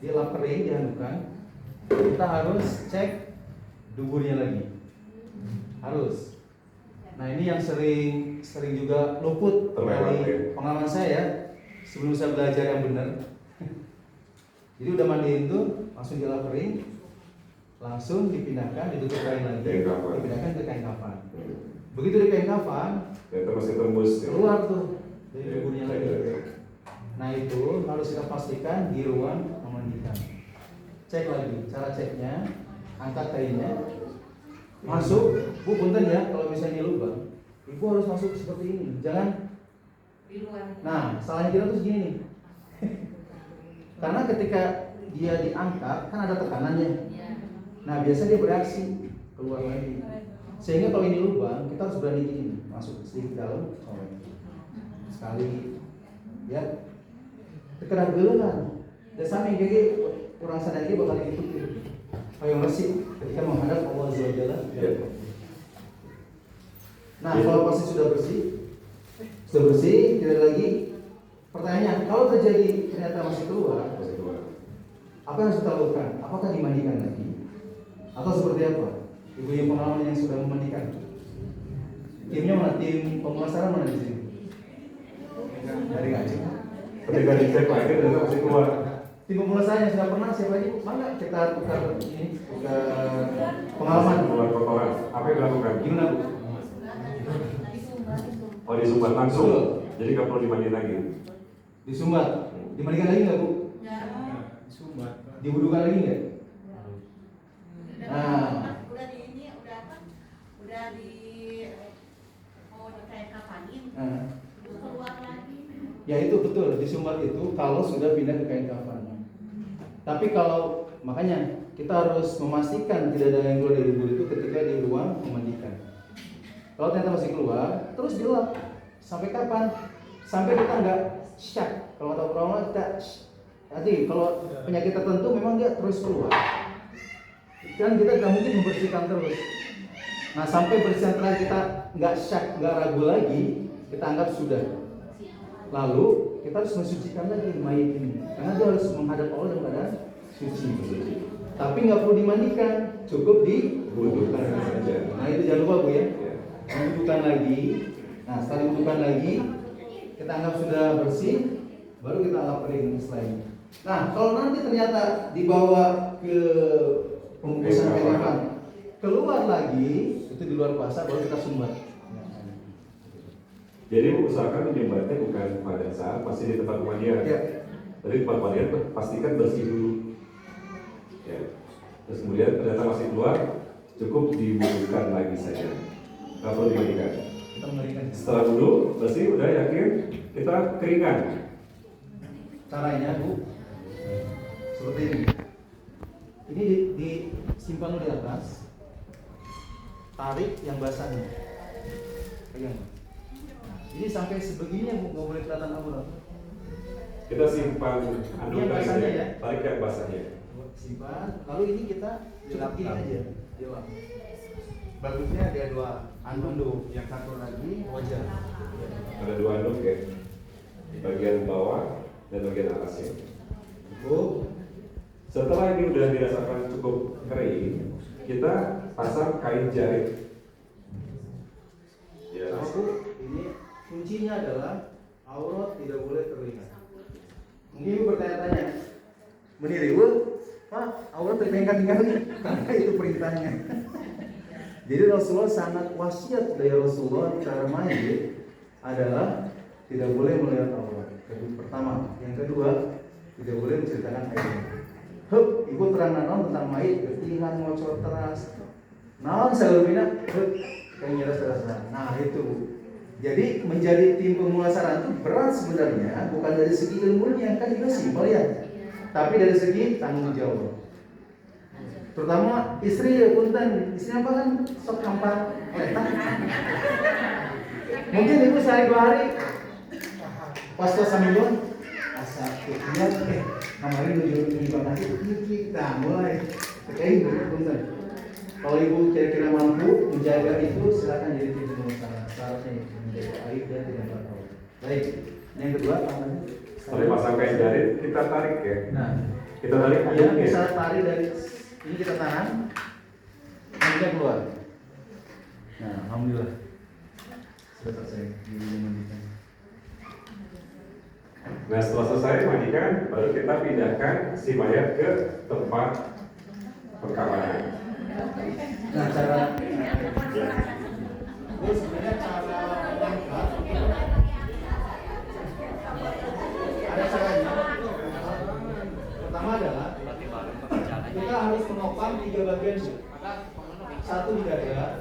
dilap kering, dihandukkan, kita harus cek duburnya lagi. Harus. Nah, ini yang sering juga luput dari pengalaman saya sebelum saya belajar yang benar. Jadi udah mandiin tuh, langsung dilap kering, langsung dipindahkan, ditutup kain lagi, dipindahkan ke kain kafan. Begitu di kain kafan, itu masih tembus keluar tuh dari duburnya lagi. Nah, itu harus kita pastikan di ruang memandikan. Cek lagi, cara ceknya, angkat kainnya, masuk. Bu, punten ya, kalau misalnya lubang, ibu harus masuk seperti ini, jangan Di luar. Nah, salahnya kita tuh segini nih. Karena ketika dia diangkat kan ada tekanannya. Nah, biasanya dia bereaksi keluar lagi. Sehingga kalau ini lubang, kita harus berani gini, masuk sedikit dalam, sekali, ya. Tekan dulu kan. Dan sampai gigi kurang sadar lagi bakal diikuti. Ayo masih ketika menghadap Allah Azza wa Jalla. Nah, kalau posisi sudah bersih, tidak lagi. Pertanyaan, kalau terjadi ternyata masih keluar, apa yang harus kita lakukan? Apakah dimandikan lagi? Atau seperti apa? Ibu yang pengalaman yang sudah memandikan. Timnya mana? Tim pemulasaran mana di sini? Dari ngaji. Ketika dicek lagi ternyata masih keluar. Tim pemulasaran yang sudah pernah siapa lagi? Mana kita tukar ini? Tukar pengalaman. Keluar kotoran. Apa yang dilakukan? Gimana, Bu? Oh, disumbat langsung. Jadi nggak perlu dimandiin lagi. Disumbat. Dimandikan lagi nggak, Bu? Sumbat. Diwudukan lagi nggak? Nah, Udah di ini, udah apa? Udah di mau kayak kapanin. Keluar lagi. ya itu betul, disumbat itu kalau sudah pindah ke kain kafan. Tapi kalau makanya kita harus memastikan tidak ada yang keluar dari dubur itu ketika di ruang memandikan. Kalau ternyata masih keluar, terus dilap. Sampai kapan? Sampai kita nggak syak. Kalau kata orang kita nanti kalau penyakit tertentu memang dia terus keluar. Kan kita nggak mungkin membersihkan terus. Nah, sampai bersihkan terakhir kita nggak syak, nggak ragu lagi, kita anggap sudah. Lalu kita harus mensucikan lagi mayit ini, karena dia harus menghadap Allah dalam keadaan suci. Tapi nggak perlu dimandikan, cukup diwudukan saja. Nah, itu jangan lupa, Bu ya. Diwudukan lagi. Nah, setelah diwudukan lagi, kita anggap sudah bersih, baru kita lap kering setelah ini. Nah, kalau nanti ternyata dibawa ke pembungkusan kain kafan, keluar lagi, itu di luar puasa, baru kita sumbat. Jadi usahakan menyumbatnya bukan pada saat masih di tempat pemandian. Ya. Dari tempat pemandian pastikan bersih dulu. Ya. Terus kemudian ternyata masih keluar, cukup diwudukan lagi saja. Nggak perlu dimandikan. Kita mengeringkan. Setelah dulu bersih, udah yakin, kita keringkan. Caranya, Bu, seperti ini. Ini disimpan dulu di atas. Tarik yang basahnya. Pegang. Ini sampai sebegininya, Bu, nggak boleh kelihatan abu-abu. Kita simpan anduk Yang tadi basahnya ya, ya. tarik yang basahnya. Simpan. Lalu ini kita cukup gini aja. Dilap. Bagusnya ada dua anduk, yang satu lagi wajar. Ada dua anduk ya, di bagian bawah dan bagian atasnya. Bu, Setelah ini udah dirasakan cukup kering, kita pasang kain jarit. Ya. Bu, ini kuncinya adalah aurat tidak boleh terlihat. Mungkin Ibu bertanya-tanya, bener Ibu, Pak, aurat terlihat karena itu perintahnya. Jadi Rasulullah sangat wasiat dari Rasulullah cara mayit adalah tidak boleh melihat aurat. Pertama, yang kedua tidak boleh menceritakan aibnya. Ibu terang naon tentang mayit, ketihan ngocor teras. Naon salumina, kayak nyeras-nyeras. Nah itu. Jadi menjadi tim pemulasaran itu berat sebenarnya, bukan dari segi ilmunya, kan itu simpel ya. Tapi dari segi tanggung jawab. Terutama istri ya punten, istri apa kan sok hampa letak. Mungkin ibu sehari 2 hari Pas sambil asal lihat kemarin di bapak kita mulai terkait punten. Kalau ibu kira-kira mampu menjaga itu, silakan jadi tim pengusaha. Syaratnya itu menjaga air dan tidak bakal. Baik. Yang kedua, tangannya. Setelah pasang kain jarit, kita tarik ya. Nah, Kita tarik ya ujungnya. bisa tarik dari ini kita tahan, kemudian keluar. Nah, alhamdulillah sudah selesai dimandikan. Nah setelah selesai mandikan, baru kita pindahkan si mayat ke tempat pengkapanan. Nah, cara ini sebenarnya cara lengkap. Ada caranya. Pertama adalah kita harus menopang 3 bagian. Satu di dada,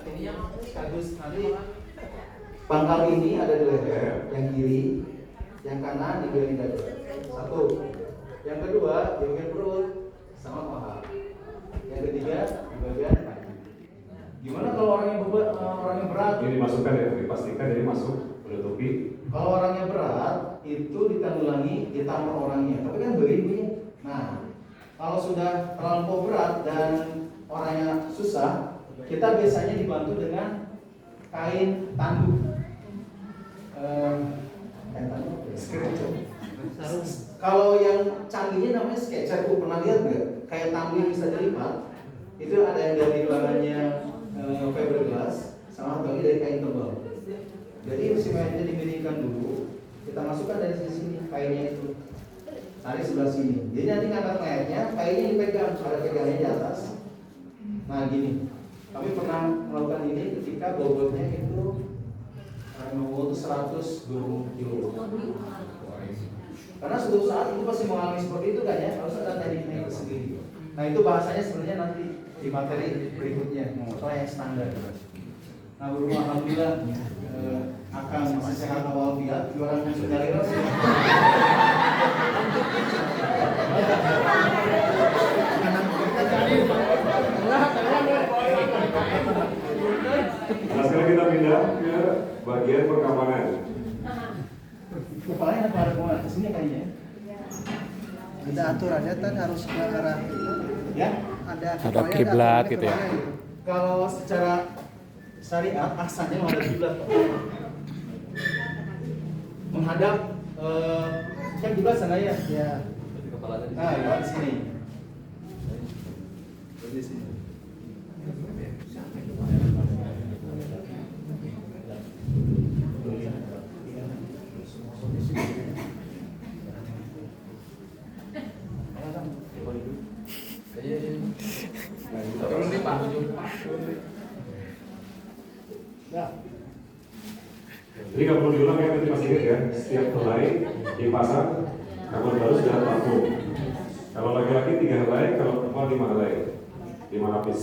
sekaligus nanti pangkal ini ada di leher, yang kiri, yang kanan di bagian dada. Satu. Yang kedua di bagian perut sama paha. Yang ketiga di bagian kaki. Gimana kalau orangnya berat? Ini dimasukkan ya, dipastikan jadi masuk menutupi. Kalau orangnya berat itu ditanggulangi ditambah orangnya, tapi kan beribunya. Nah, kalau sudah terlampau berat dan orangnya susah, kita biasanya dibantu dengan kain tanduk. Kain tanduk, kalau yang canggihnya namanya sketcher, Bu pernah lihat nggak? Kayak tanduk yang bisa dilipat, itu ada yang dari bahannya fiberglass, sama satu lagi dari kain tebal. Jadi si mayatnya dimiringkan dulu, kita masukkan dari sini kainnya itu, tarik sebelah sini. Jadi nanti ngangkat mayatnya, kainnya dipegang, ada pegangnya di atas. Nah gini, kami pernah melakukan ini ketika bobotnya itu bobot 120 kilo. Karena suatu saat itu pasti mengalami seperti itu kan ya, harus ada tekniknya tersendiri. Nah itu bahasanya sebenarnya nanti di materi berikutnya, soal yang standar. Nah berhubung alhamdulillah akan masih sehat walafiat, jualan yang sudah lewat. Nah sekarang kita pindah ke bagian perkapanan. Kepalanya ada kemana? Kesini kayaknya. Ada aturannya kan harus ke arah Ya. ada kiblat gitu ya. Kalau secara syariat asalnya menghadap kiblat. Menghadap kan kiblat sana ya. ya Nah, lewat sini. Di sini. Turun nih Pak. Jadi nggak perlu diulang ya, nanti masih ingat ya. Setiap helai dipasang kabel baru dalam vakum. Kalau laki-laki 3 helai, kalau perempuan 5 helai, 5 lapis.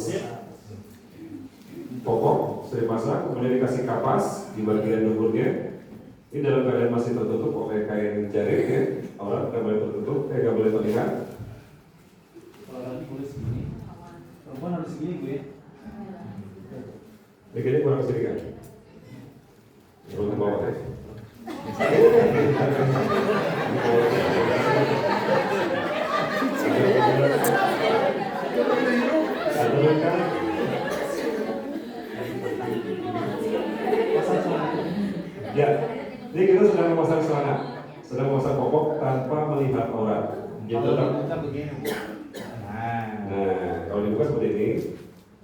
Pokok sudah dipasang, kemudian dikasih kapas di bagian duburnya. Ini dalam keadaan masih tertutup oleh kain jarit ya. Aurat nggak boleh tertutup, nggak boleh terlihat. Kalau nanti boleh segini. Perempuan harus segini gue. Dikitnya kurang sedikit kan? Turun ke bawah ya. Turunkan. Ya, ini kita sedang memasang celana, sedang memasang popok tanpa melihat aurat. Gitu kan? Nah, kalau dibuka seperti ini,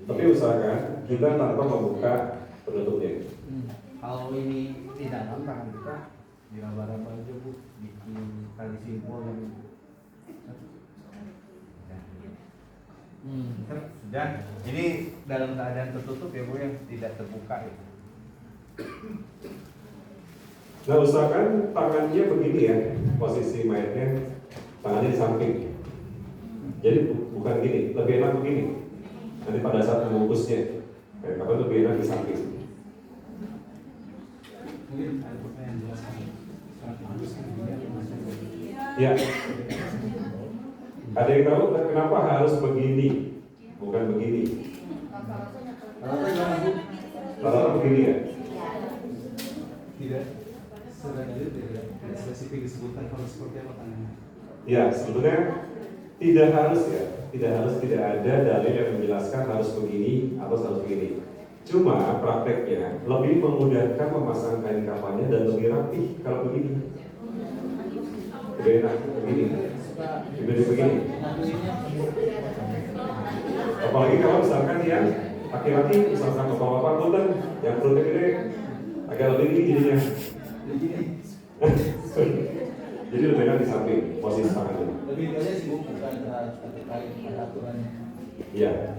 tapi usahakan kita tanpa membuka penutupnya. kalau ini di dalam tangan kita diraba-raba aja Bu, bikin tali simpul yang Sudah. Ini dalam keadaan tertutup ya Bu ya, tidak terbuka ya. Nah, usahakan tangannya begini ya, posisi mayatnya tangannya di samping. Jadi bukan gini, lebih enak begini. Nanti pada saat membungkusnya, kayak kapan lebih enak di samping. Ya. Ada yang tahu kenapa harus begini, bukan begini? Kalau begini ya. Tidak. Sudah dulu tidak. spesifik disebutkan kalau seperti apa tangannya? Ya, sebetulnya tidak ada dalil yang menjelaskan harus begini atau harus begini. Cuma prakteknya lebih memudahkan memasang kain kafannya dan lebih rapi kalau begini. Lebih enak begini. Lebih begini. Apalagi kalau misalkan yang laki-laki, misalkan bapak-bapak punten yang perutnya gede, agak lebih tinggi jadinya. Jadi lebih enak di samping posisi tangannya. Lebih banyak sih bukan terkait aturannya. Iya.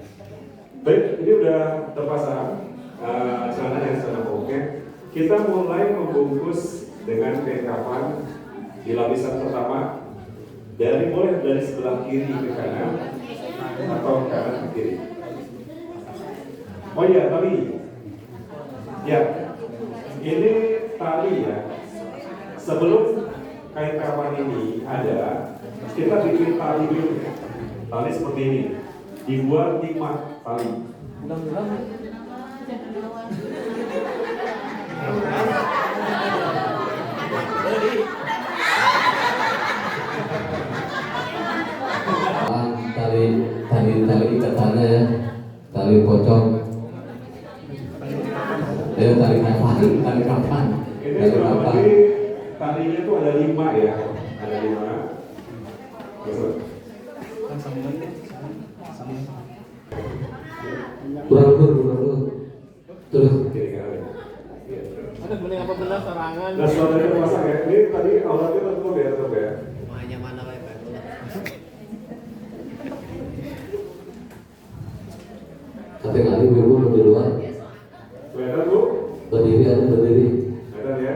Baik, ini udah terpasang celana yang sudah oke. Kita mulai membungkus dengan kain kafan di lapisan pertama. Mulai dari sebelah kiri ke kanan atau kanan ke kiri. Oh iya, tali. Ya, ini tali ya. Sebelum kain kafan ini ada, kita bikin tali dulu. Tali seperti ini. Dibuat 5 tali. Tali ikatannya ya, tali pocong, tali kapan? Ini kurang lebih talinya tuh ada 5 ya, ada 5. Kan sambungan deh. Kurang dulu. Terus. Ada bening apa benar serangan? Nah setelah itu pasang ya, ini tadi auratnya tetap ya. Mahanya mana Pak? Tapi kali dulu di luar. Kelihatan Bu? Berdiri. Kelihatan ya.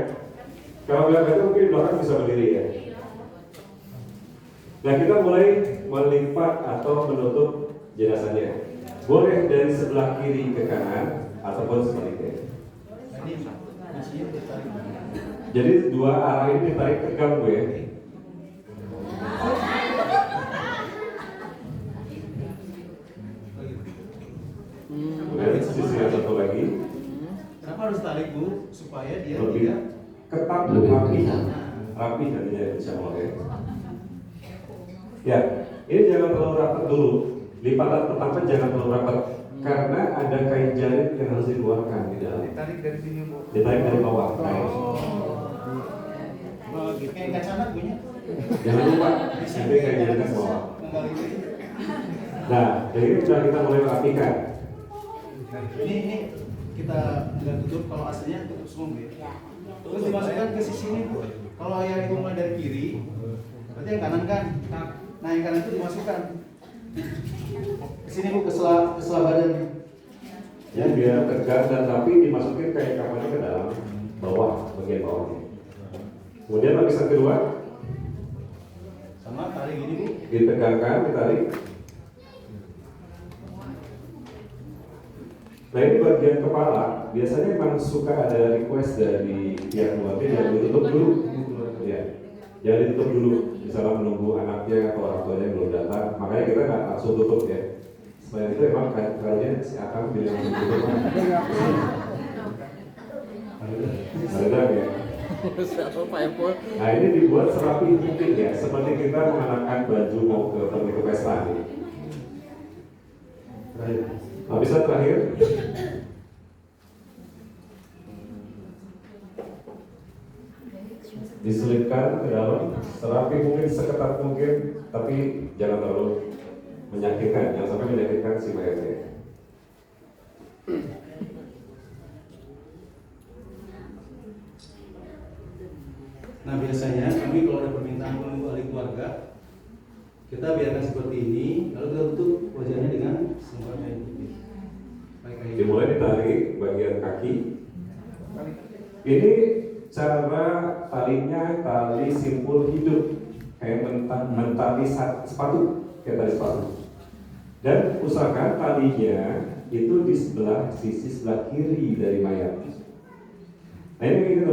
Kalau nggak kelihatan mungkin di belakang bisa berdiri ya. Nah kita mulai melipat atau menutup jenazahnya. Boleh dari sebelah kiri ke kanan ataupun sebaliknya. Jadi dua arah ini ditarik tegang Bu ya. Kemudian sisi yang satu lagi. Kenapa harus tarik Bu? Supaya dia Lebih tidak ketat, rapi nantinya insya Allah ya. Ya, ini jangan terlalu rapat dulu. Lipatan pertama jangan terlalu rapat karena ada kain jarit yang harus dikeluarkan di dalam. Ditarik dari sini Bu. Ditarik dari bawah. kayak kacamata punya. Jangan lupa nanti kain jarit ke bawah. Nah, jadi sudah kita mulai rapikan. Ini kita nggak tutup, kalau aslinya tutup semua Bu ya. Terus dimasukkan ke sisi ini Bu. Kalau yang itu mulai dari kiri, berarti yang kanan kan. Nah yang kanan itu dimasukkan ke sini Bu, ke sela badan. Ya biar tegak dan rapi, dimasukin kain kafannya ke dalam bawah, bagian bawahnya. Kemudian lapisan kedua Sama tarik gini Bu. ditegangkan, ditarik. Nah ini bagian kepala, biasanya memang suka ada request dari pihak keluarga yang ditutup dulu. Ya, jangan ditutup dulu, misalnya menunggu anaknya atau orang tuanya belum datang, makanya kita nggak langsung tutup ya. Selain itu emang karunya si Akang bilang tutup. Ada ya. Nah ini dibuat serapi mungkin ya, seperti kita mengenakan baju mau pergi ke pesta nih. Lapisan terakhir. Diselipkan ke dalam, serapi mungkin, seketat mungkin, tapi jangan terlalu menyakitkan, jangan sampai menyakitkan si mayatnya. Nah biasanya kami kalau ada permintaan menunggu ahli keluarga, kita biarkan seperti ini, lalu kita tutup wajahnya dengan semprot kain putih. Dimulai ditarik bagian kaki. Ini cara talinya tali simpul hidup, kayak mentali sepatu, kayak tali sepatu. Dan usahakan talinya itu di sisi sebelah kiri dari mayat. Nah ini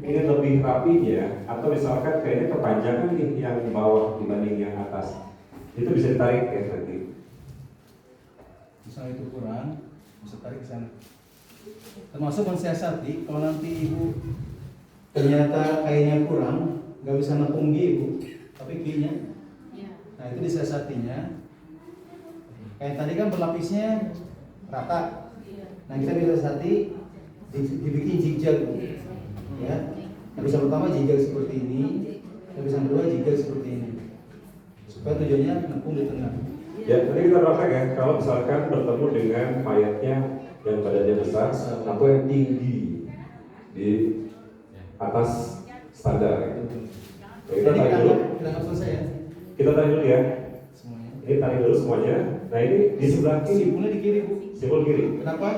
ingin lebih rapinya, atau misalkan kayaknya kepanjangan nih yang bawah dibanding yang atas, itu bisa ditarik ya nanti. Misalnya itu kurang, bisa tarik ke sana. Termasuk mensiasati kalau nanti ibu ternyata kainnya kurang, nggak bisa nepung G Bu, tapi G-nya. Iya. Nah itu disiasatinya. Kain tadi kan berlapisnya rata. Nah kita bisa siasati dibikin zigzag Bu. Ya. Lapisan pertama zigzag seperti ini, lapisan kedua zigzag seperti ini. Supaya tujuannya nepung di tengah. Ya, nanti kita praktek ya. Kalau misalkan bertemu dengan mayatnya yang badannya besar atau yang tinggi di atas standar. Ya, kita Jadi tarik dulu. kita anggap selesai ya. Kita tarik dulu ya. Semuanya. Ini tarik dulu semuanya. Nah ini di sebelah kiri. Simpulnya di kiri Bu. Simpul kiri. Kenapa?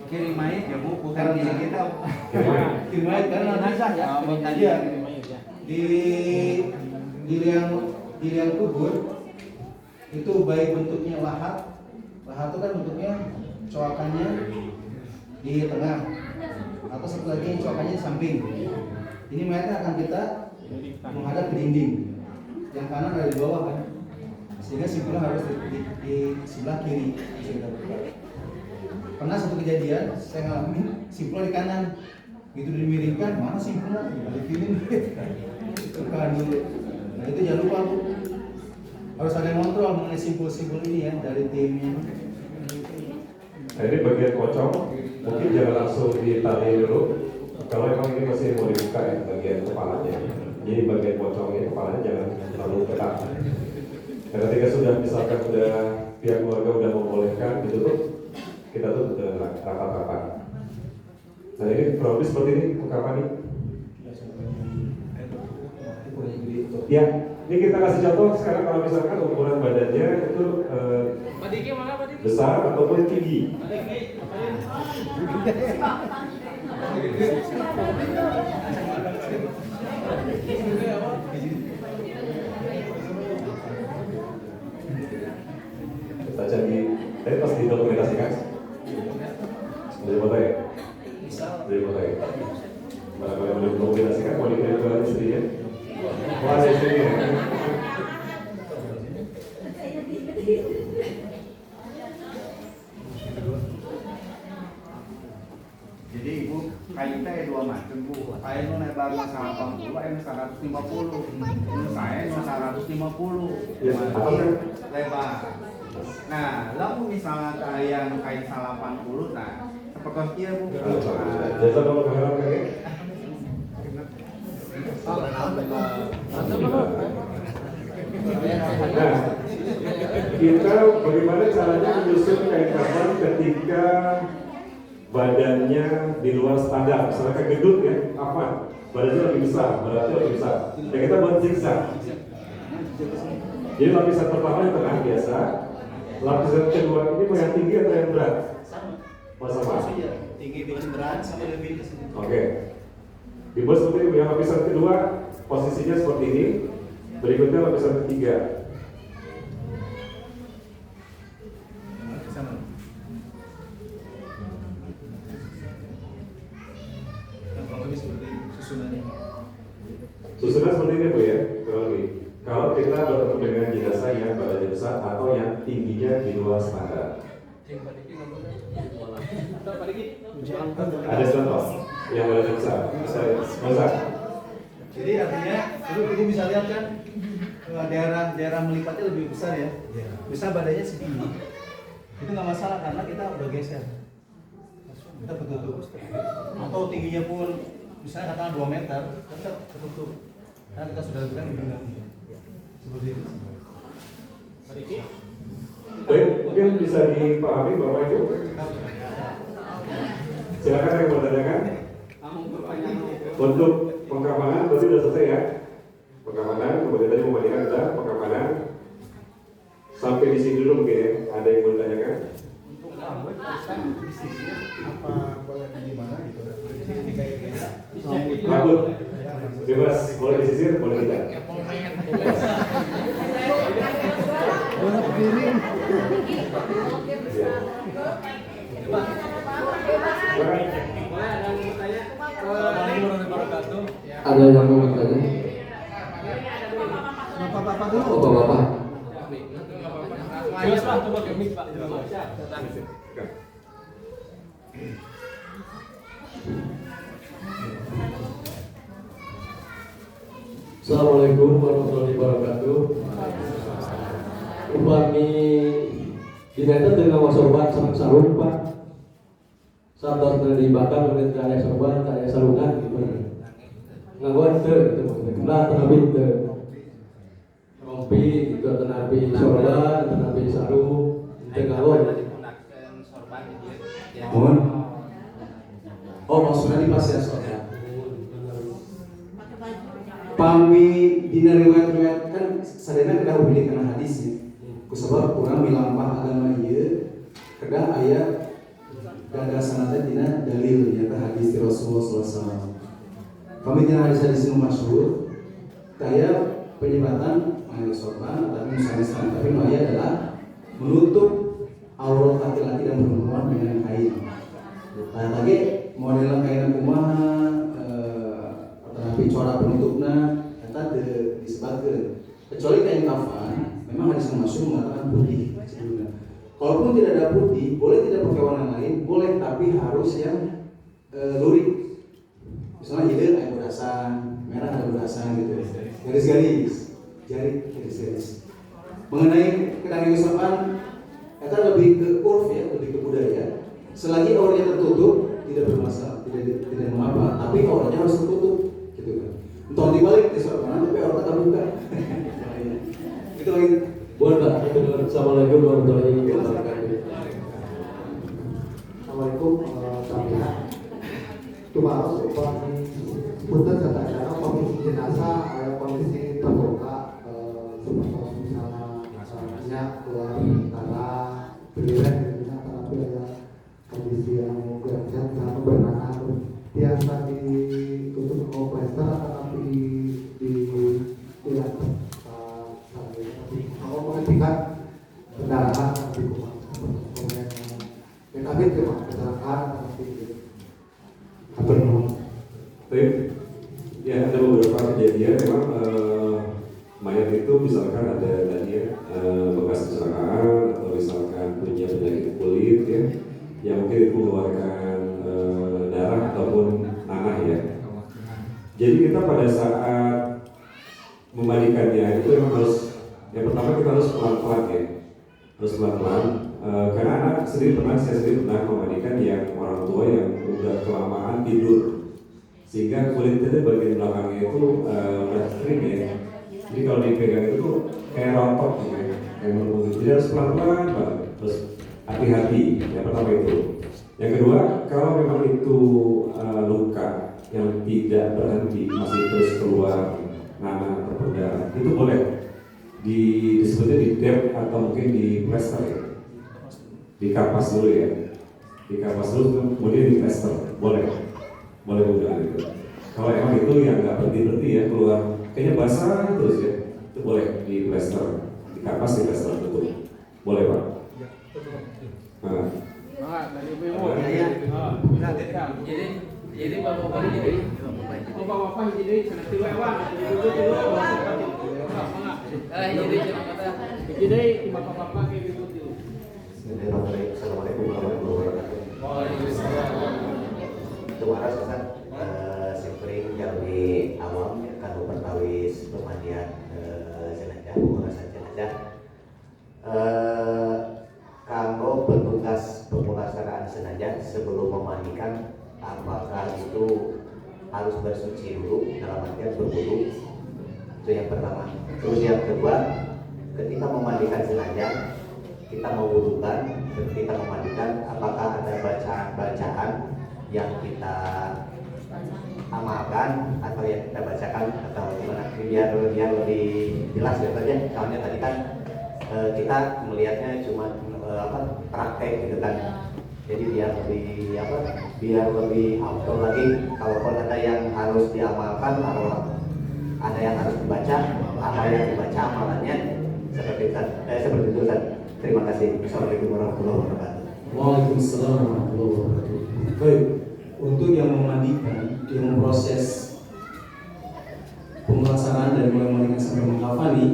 Kiri mayat ya Bu, bukan kiri kita. Kiri mayat karena Jenazah ya, Oh, tadi Iya. kiri mayat ya. di liang kubur itu baik bentuknya lahat itu kan bentuknya coakannya di tengah atau satu lagi coakannya di samping. Ini mayatnya akan kita menghadap ke dinding, yang kanan ada di bawah kan, sehingga simpulnya harus di sebelah kiri. Pernah satu kejadian saya ngalamin simpulnya di kanan, gitu dimiringkan mana simpulnya balikin itu kan dulu. Nah itu jangan lupa Bu, harus ada yang kontrol mengenai simpul-simpul ini ya dari timnya. Nah ini bagian pocong, mungkin jangan langsung ditarik dulu. Kalau emang ini masih mau dibuka ya bagian kepalanya. Jadi bagian pocongnya kepalanya jangan terlalu ketat. Dan ketika sudah misalkan sudah pihak keluarga udah membolehkan ditutup, kita tutup dengan rapat-rapat. Nah ini kurang lebih seperti ini ungkapan ini. Ya, ini kita kasih contoh sekarang kalau misalkan ukuran badannya itu Pak Diki mana Pak Diki? besar ataupun tinggi. Kita cari, tapi pas didokumentasikan dari foto ya? Dari foto ya? Mana kalau belum dokumentasikan, mau dikirim ke istri ya? Wah, ada istri ya? Jadi Ibu, kain teh dua macam Bu. Kain nu lebarnya 180, kain 150. Ini saya 150. Ya, apa? Lebar. Nah, lalu misalnya kain 180, nah seperti kia Bu. Jasa kalau kamera kayak Nah, kita bagaimana caranya menyusun kain kafan ketika badannya di luar standar, misalnya kayak gendut ya, kafan badannya lebih besar, beratnya lebih besar. Dan kita buat zigzag. Jadi lapisan pertama yang tengah biasa, lapisan kedua ini mau yang tinggi atau yang berat? Sama-sama. Tinggi dengan berat sama lebih ke sini. Oke. Dibuat seperti ini, yang lapisan kedua posisinya seperti ini. Berikutnya lapisan ketiga. Susunan seperti ini Bu ya, kalau lebih. Kalau kita bertemu dengan jenazah yang badannya besar atau yang tingginya di luar standar. Ada contoh yang badannya besar, besar. Jadi artinya ibu bisa lihat kan daerah melipatnya lebih besar ya. Bisa badannya segini. Itu nggak masalah karena kita udah geser. Kita tertutup. Atau tingginya pun misalnya katakan 2 meter, tetap tertutup. Karena kita sudah lakukan di belakang. Seperti itu. Baik, mungkin bisa dipahami Bapak Ibu. Silakan yang bertanyakan. Untuk pengkapanan berarti sudah selesai ya. Pengkapanan, kemudian tadi pemandian sudah, pengkapanan. Sampai di sini dulu mungkin ya. Ada yang mau ditanyakan? Untuk rambut disisir apa boleh di mana gitu? Rambut bebas, boleh disisir, boleh tidak. Ada yang mau bertanya? Bapak-bapak dulu. Bapak-bapak. Assalamualaikum warahmatullahi wabarakatuh. Upami dineta dengan wasorban sama sarung Pak. Saat dari bakar mungkin karya sorban, karya sarungan gitu. Ngangguan teu gitu. Kenal tenabi teu. Rompi gitu tenabi sorban, tenabi sarung, teu ngangguan. Mohon. Oh maksudnya di pasien sorban. Pami dina riwayat-riwayat kan sadena kedah pilih kana hadis ya. Kusabab urang milampah agama ieu kedah aya gagasan teh dina dalil nya hadis ti Rasulullah sallallahu alaihi wasallam. Pami dina hadis-hadis nu masyhur kaya penyebatan mengenai sorban tapi misalnya tapi nu aya adalah menutup aurat laki-laki dan perempuan dengan kain. Nah lagi model kain kumaha tapi corak penutupnya kita disebutkan kecuali kain kafan memang hadis masyhur mengatakan putih sebelumnya. Kalaupun tidak ada putih boleh tidak pakai warna lain boleh tapi harus yang lurik misalnya hidung ada berasan merah ada berasan gitu garis-garis jari garis-garis. Mengenai kedai usapan kita lebih ke urf ya lebih ke budaya selagi auranya tertutup tidak bermasalah tidak mengapa tapi auranya harus tertutup gitu kan. Entah dibalik di sorban tapi orang tak buka. Itu lagi. Buat Pak, assalamualaikum warahmatullahi wabarakatuh. Assalamualaikum warahmatullahi Cuma harus punten katanya kondisi jenazah kondisi terbuka seperti misalnya keluar darah beriran tapi ada kondisi yang berat misalnya bernanah biasa ditutup komplester tapi di menghentikan pendarahan di kemudian yang kami cuma kecelakaan tapi apa ya ada beberapa kejadian memang mayat itu misalkan ada tadi ya bekas kecelakaan atau misalkan punya penyakit kulit ya yang mungkin itu mengeluarkan darah ataupun nanah ya. Jadi kita pada saat memandikannya itu memang harus yang pertama kita harus pelan-pelan ya, harus pelan-pelan karena saya sendiri pernah memandikan yang orang tua yang udah kelamaan tidur sehingga kulitnya bagian belakangnya itu udah kering ya. Jadi kalau dipegang itu kayak rontok gitu ya, kayak melengkung. Jadi harus pelan-pelan, terus hati-hati. Yang pertama itu. Yang kedua, kalau memang itu luka yang tidak berhenti masih terus keluar nanah atau berdarah, itu boleh disebutnya di dep atau mungkin di plester ya, dikapas dulu ya, dikapas dulu kemudian di plester, boleh juga gitu. Kalau emang itu yang nggak berhenti ya keluar, kayaknya basah terus ya, itu boleh di plester, dikapas di plester tutup, boleh Pak. Nah. Jadi bapak-bapak jadi sana tiwa ewan jadi bapak-bapak kayak gitu. Assalamualaikum warahmatullahi wabarakatuh. Tuaras Ustaz, sering jalmi awam kanu pertawis pemandian jenazah, pemulasaran jenazah. Kalau petugas pemulasaraan jenazah sebelum memandikan apakah itu harus bersuci dulu dalam artian berwudu? Itu yang pertama. Terus yang kedua, ketika memandikan jenazah kita mewudukan, ketika memandikan apakah ada bacaan-bacaan yang kita amalkan atau yang kita bacakan atau gimana biar lebih jelas saja. Soalnya tadi kan kita melihatnya cuma praktek gitu kan. Jadi biar lebih auto lagi kalaupun ada yang harus diamalkan atau ada yang harus dibaca, apa yang dibaca amalannya seperti itu kan. Terima kasih. Assalamualaikum warahmatullahi wabarakatuh. Waalaikumsalam warahmatullahi wabarakatuh. Baik, untuk yang memandikan, yang memproses pemulsaran dari mulai memandikan sampai mengkafani,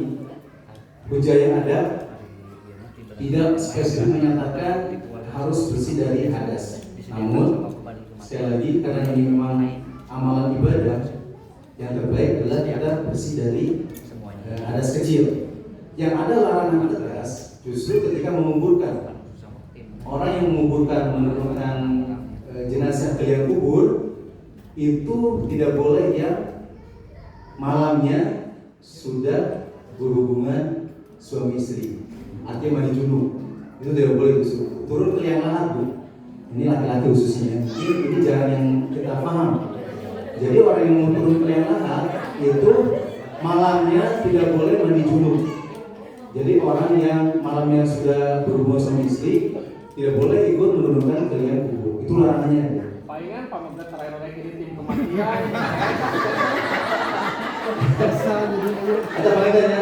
hujah yang ada tidak spesifik menyatakan harus bersih dari hadas. Namun sekali lagi karena ini memang amalan ibadah, Yang terbaik adalah kita bersih dari hadas kecil. Yang ada larangan tegas justru ketika menguburkan. Orang yang menguburkan menurunkan jenazah ke liang kubur itu tidak boleh yang malamnya sudah berhubungan suami istri, artinya mandi junub. Itu tidak boleh justru turun ke liang lahat, Bu. Ini laki-laki khususnya. Ini jangan yang kita paham. Jadi orang yang mau turun ke liang lahat itu malamnya tidak boleh mandi junub. Jadi orang yang malamnya sudah berhubungan suami istri tidak boleh ikut menurunkan ke liang kubur. Itu larangannya. Palingan pamangga terakhir kayak gini tim kematian. Ada paling tanya,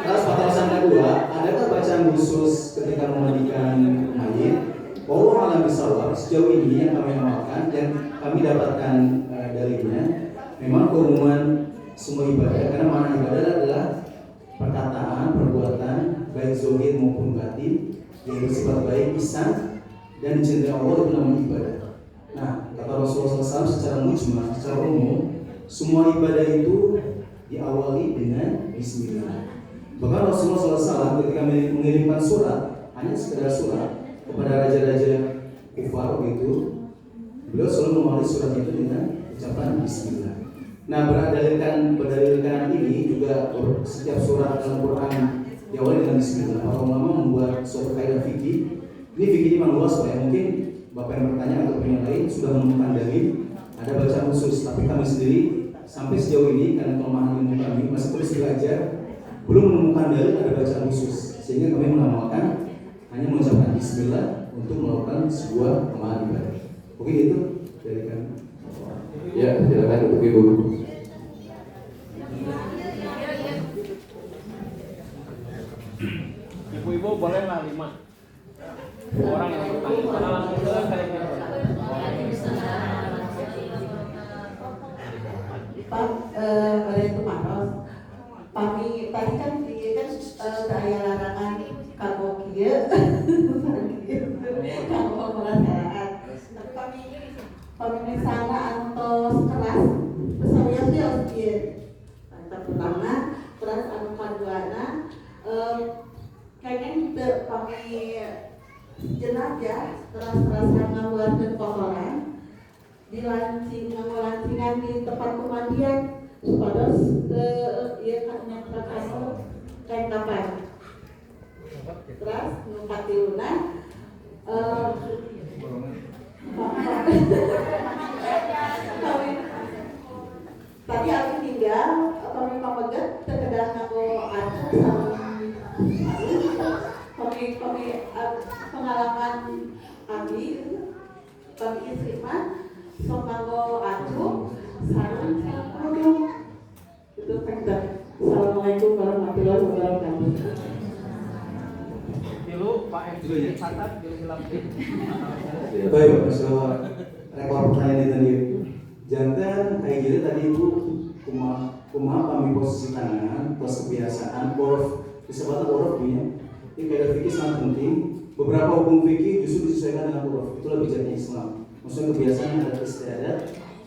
kelas batasan kedua, adakah bacaan khusus ketika memandikan mayit? Allah alam bisawab, sejauh ini yang kami amalkan dan kami dapatkan darinya, memang keumuman semua ibadah, karena makna ibadah adalah perkataan, perbuatan, baik zahir maupun batin yang bersifat baik, lisan dan dicintai Allah itu namanya ibadah. Nah, kata Rasulullah SAW secara mujmal, secara umum, semua ibadah itu diawali dengan Bismillah. Bahkan Rasulullah SAW ketika mengirimkan surat, hanya sekedar surat kepada raja-raja kufar begitu, beliau selalu mengawali surat itu dengan ucapan Bismillah. Nah, berdalilkan ini juga setiap surat dalam Quran diawali dengan Bismillah. Para ulama membuat suatu kaidah fikih. Ini fikih ini memang luas, ya. Mungkin Bapak yang bertanya atau yang lain sudah menemukan dalil ada bacaan khusus, tapi kami sendiri sampai sejauh ini karena kelemahan ilmu kami masih terus belajar, belum menemukan dalil ada bacaan khusus, sehingga kami mengamalkan hanya mengucapkan Bismillah untuk melakukan sebuah amalan ibadah. Mungkin itu dari kami. Ya, silakan untuk Ibu. Ibu-ibu bolehlah 5 orang yang bertanya langsung ke saya. Pak, Badan Tumaros, kami tadi kan daya larangan kanggo kieu, kanggo pemelajaran. Tapi kami misalnya antos kelas, saya harus kieu. Pertama, kelas anu kaduana, kayaknya kita kami jenazah keras-keras ngaluarkeun kotoran. Lancingan di tempat pemandian supados ieu nyatakan kain kapan. Terus numpat tiuna tadi aku tinggal kami pamegat terkedah nganggo acu kami pengalaman abdi kami istri mah sok nganggo acu sarung sarung itu penting. Assalamualaikum warahmatullahi wabarakatuh. Dulu Pak MC catat dulu hilang. Baik, masalah rekor pertanyaan itu tadi. Jangan kayak gitu tadi Ibu kumaha kami posisi tangan, tos kebiasaan, uruf disebutkan uruf punya. Ini kaidah fikih sangat penting. Beberapa hukum fikih justru disesuaikan dengan uruf. Itulah bijaknya Islam. Maksudnya kebiasaan adat istiadat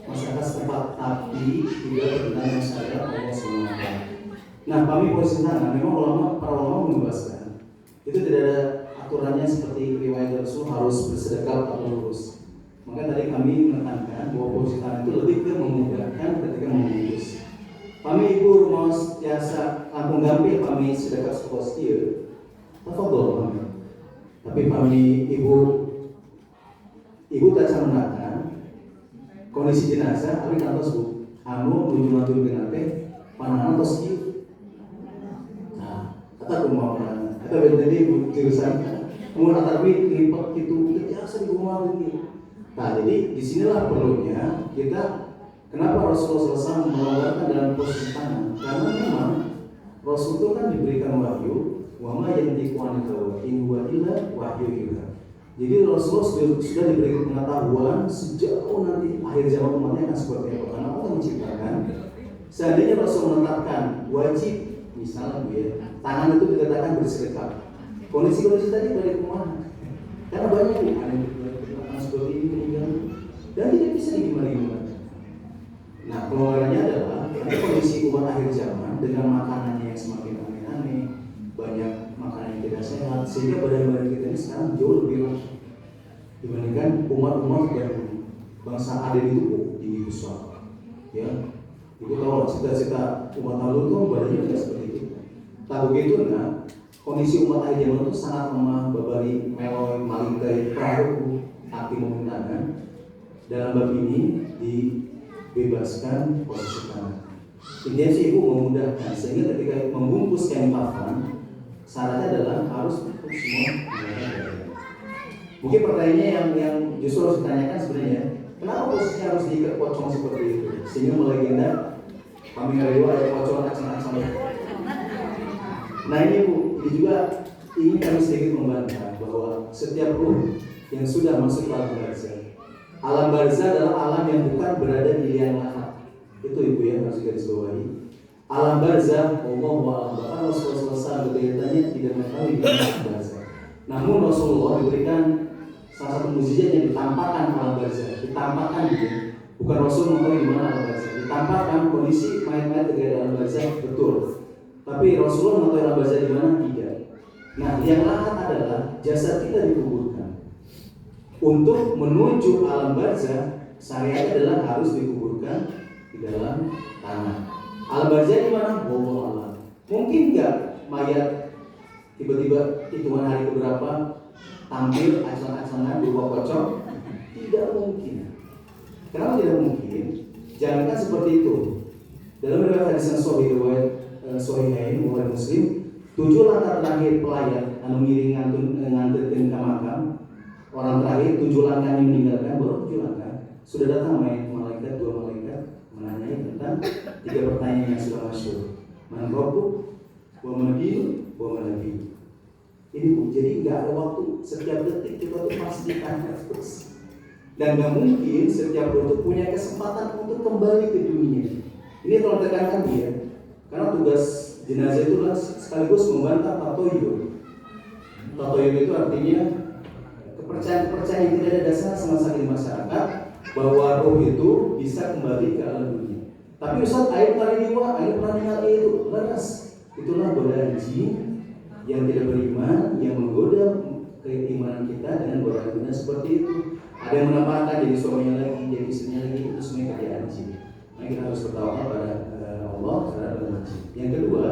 masyarakat setempat, tapi tidak bertentangan dengan syariat Allah SWT. Nah, kami posisi tangan, memang para ulama membebaskan. Itu tidak ada aturannya seperti riwayat Rasul harus bersedekah atau lurus. Maka tadi kami menekankan bahwa posisi tangan itu lebih ke memudahkan ketika membungkus. Kami Ibu Rumah Jasa Kampung Gampil, kami sedekah sekostir. Tafadhol kami. Tapi kami Ibu tak menangkan kondisi jenazah, kami kantos Bu. Anu menuju kenapa? Panangan tos kieu. Nah, kata kumaha. Kata tadi jurusan umur atarbi lipat gitu, biasa di rumah gitu. Nah, jadi disinilah perlunya kita. Kenapa Rasulullah SAW melonggarkan dalam posisi tangan? Karena memang Rasul itu kan diberikan wahyu, wa ma yantiqu anil hawa in huwa illa wahyu. Jadi Rasulullah sudah diberi pengetahuan sejak nanti akhir zaman umatnya akan seperti apa. Karena Allah menciptakan. Seandainya Rasul menetapkan wajib, misalnya Bu ya, tangan itu dikatakan bersedekah. Kondisi-kondisi tadi balik kemana? Karena banyak Bu, ada yang seperti ini meninggal dan tidak bisa digimana-gimana. Nah, pengeluarannya adalah umat akhir zaman dengan makanannya yang semakin aneh-aneh, banyak makanan yang tidak sehat, sehingga badan-badan kita ini sekarang jauh lebih lemah dibandingkan umat-umat yang bangsa Aden itu tinggi besar. Ya, itu tahu cita-cita umat lalu itu badannya tidak seperti itu. Tak begitu, nah kondisi umat akhir zaman itu sangat lemah, babari, meloi, malikai, perahu, api memintakan. Dalam bab ini dibebaskan posisi kanan. Intinya sih ibu memudahkan sehingga ketika membungkus kain kafan syaratnya adalah harus untuk semua menggunakan badan. Mungkin pertanyaannya yang justru harus ditanyakan sebenarnya, kenapa posisinya harus diikat pocong seperti itu sehingga melegenda kami ngariwa ada pocong acang-acang. Nah ini bu, ini juga ingin kami sedikit membantah bahwa setiap ruh yang sudah masuk ke alam barzah adalah alam yang bukan berada di liang lahat. Itu ibu ya harus digarisbawahi. Alam barzah, bahkan Rasulullah SAW bertanya tidak mengetahui di alam barzah. Namun Rasulullah diberikan salah satu mukjizat yang ditampakkan alam barzah, ditampakkan gitu. Bukan Rasul mengetahui di mana alam barzah, ditampakkan kondisi mayat-mayat ketika di alam barzah betul. Tapi Rasulullah mengetahui alam barzah di mana tidak. Nah, yang lahat adalah jasad kita dikuburkan. Untuk menuju alam barzah, syariat adalah harus dikuburkan di dalam tanah. Alam barzah di mana? Wallahu a'lam. Mungkin nggak mayat tiba-tiba hitungan hari keberapa tampil acang-acangan berupa pocong? Tidak mungkin. Kenapa tidak mungkin? Jangankan seperti itu. Dalam riwayat hadis yang sahih riwayat Sahihain Bukhari Muslim, 7 langkah terakhir pelayat anu ngiring nganterkeun ka makam. Orang terakhir 7 langkah yang meninggalkan, baru 7 langkah sudah datang malaikat 2 malaikat menanyai tentang 3 pertanyaan yang sudah masyhur. Man rabbuk, wa man dinuka, wa man nabiyyu. Ini bu, jadi nggak ada waktu, setiap detik kita tuh pasti ditanya terus. Dan nggak mungkin setiap waktu punya kesempatan untuk kembali ke dunia. Ini tolong tekankan dia, karena tugas jenazah itu sekaligus membantah tatoyur. Tatoyur itu artinya kepercayaan yang tidak ada dasar sama sekali di masyarakat bahwa roh itu bisa kembali ke alam dunia. Tapi Ustaz, air pernah diwa, air pernah dinyal itu leras. Itulah godaan jin yang tidak beriman, yang menggoda keimanan kita dengan godaan dunia seperti itu. Ada yang menampakkan jadi suaminya lagi, jadi istrinya lagi, itu semua kerjaan jin. Nah, kita harus bertawakal pada Allah terhadap jin. Yang kedua,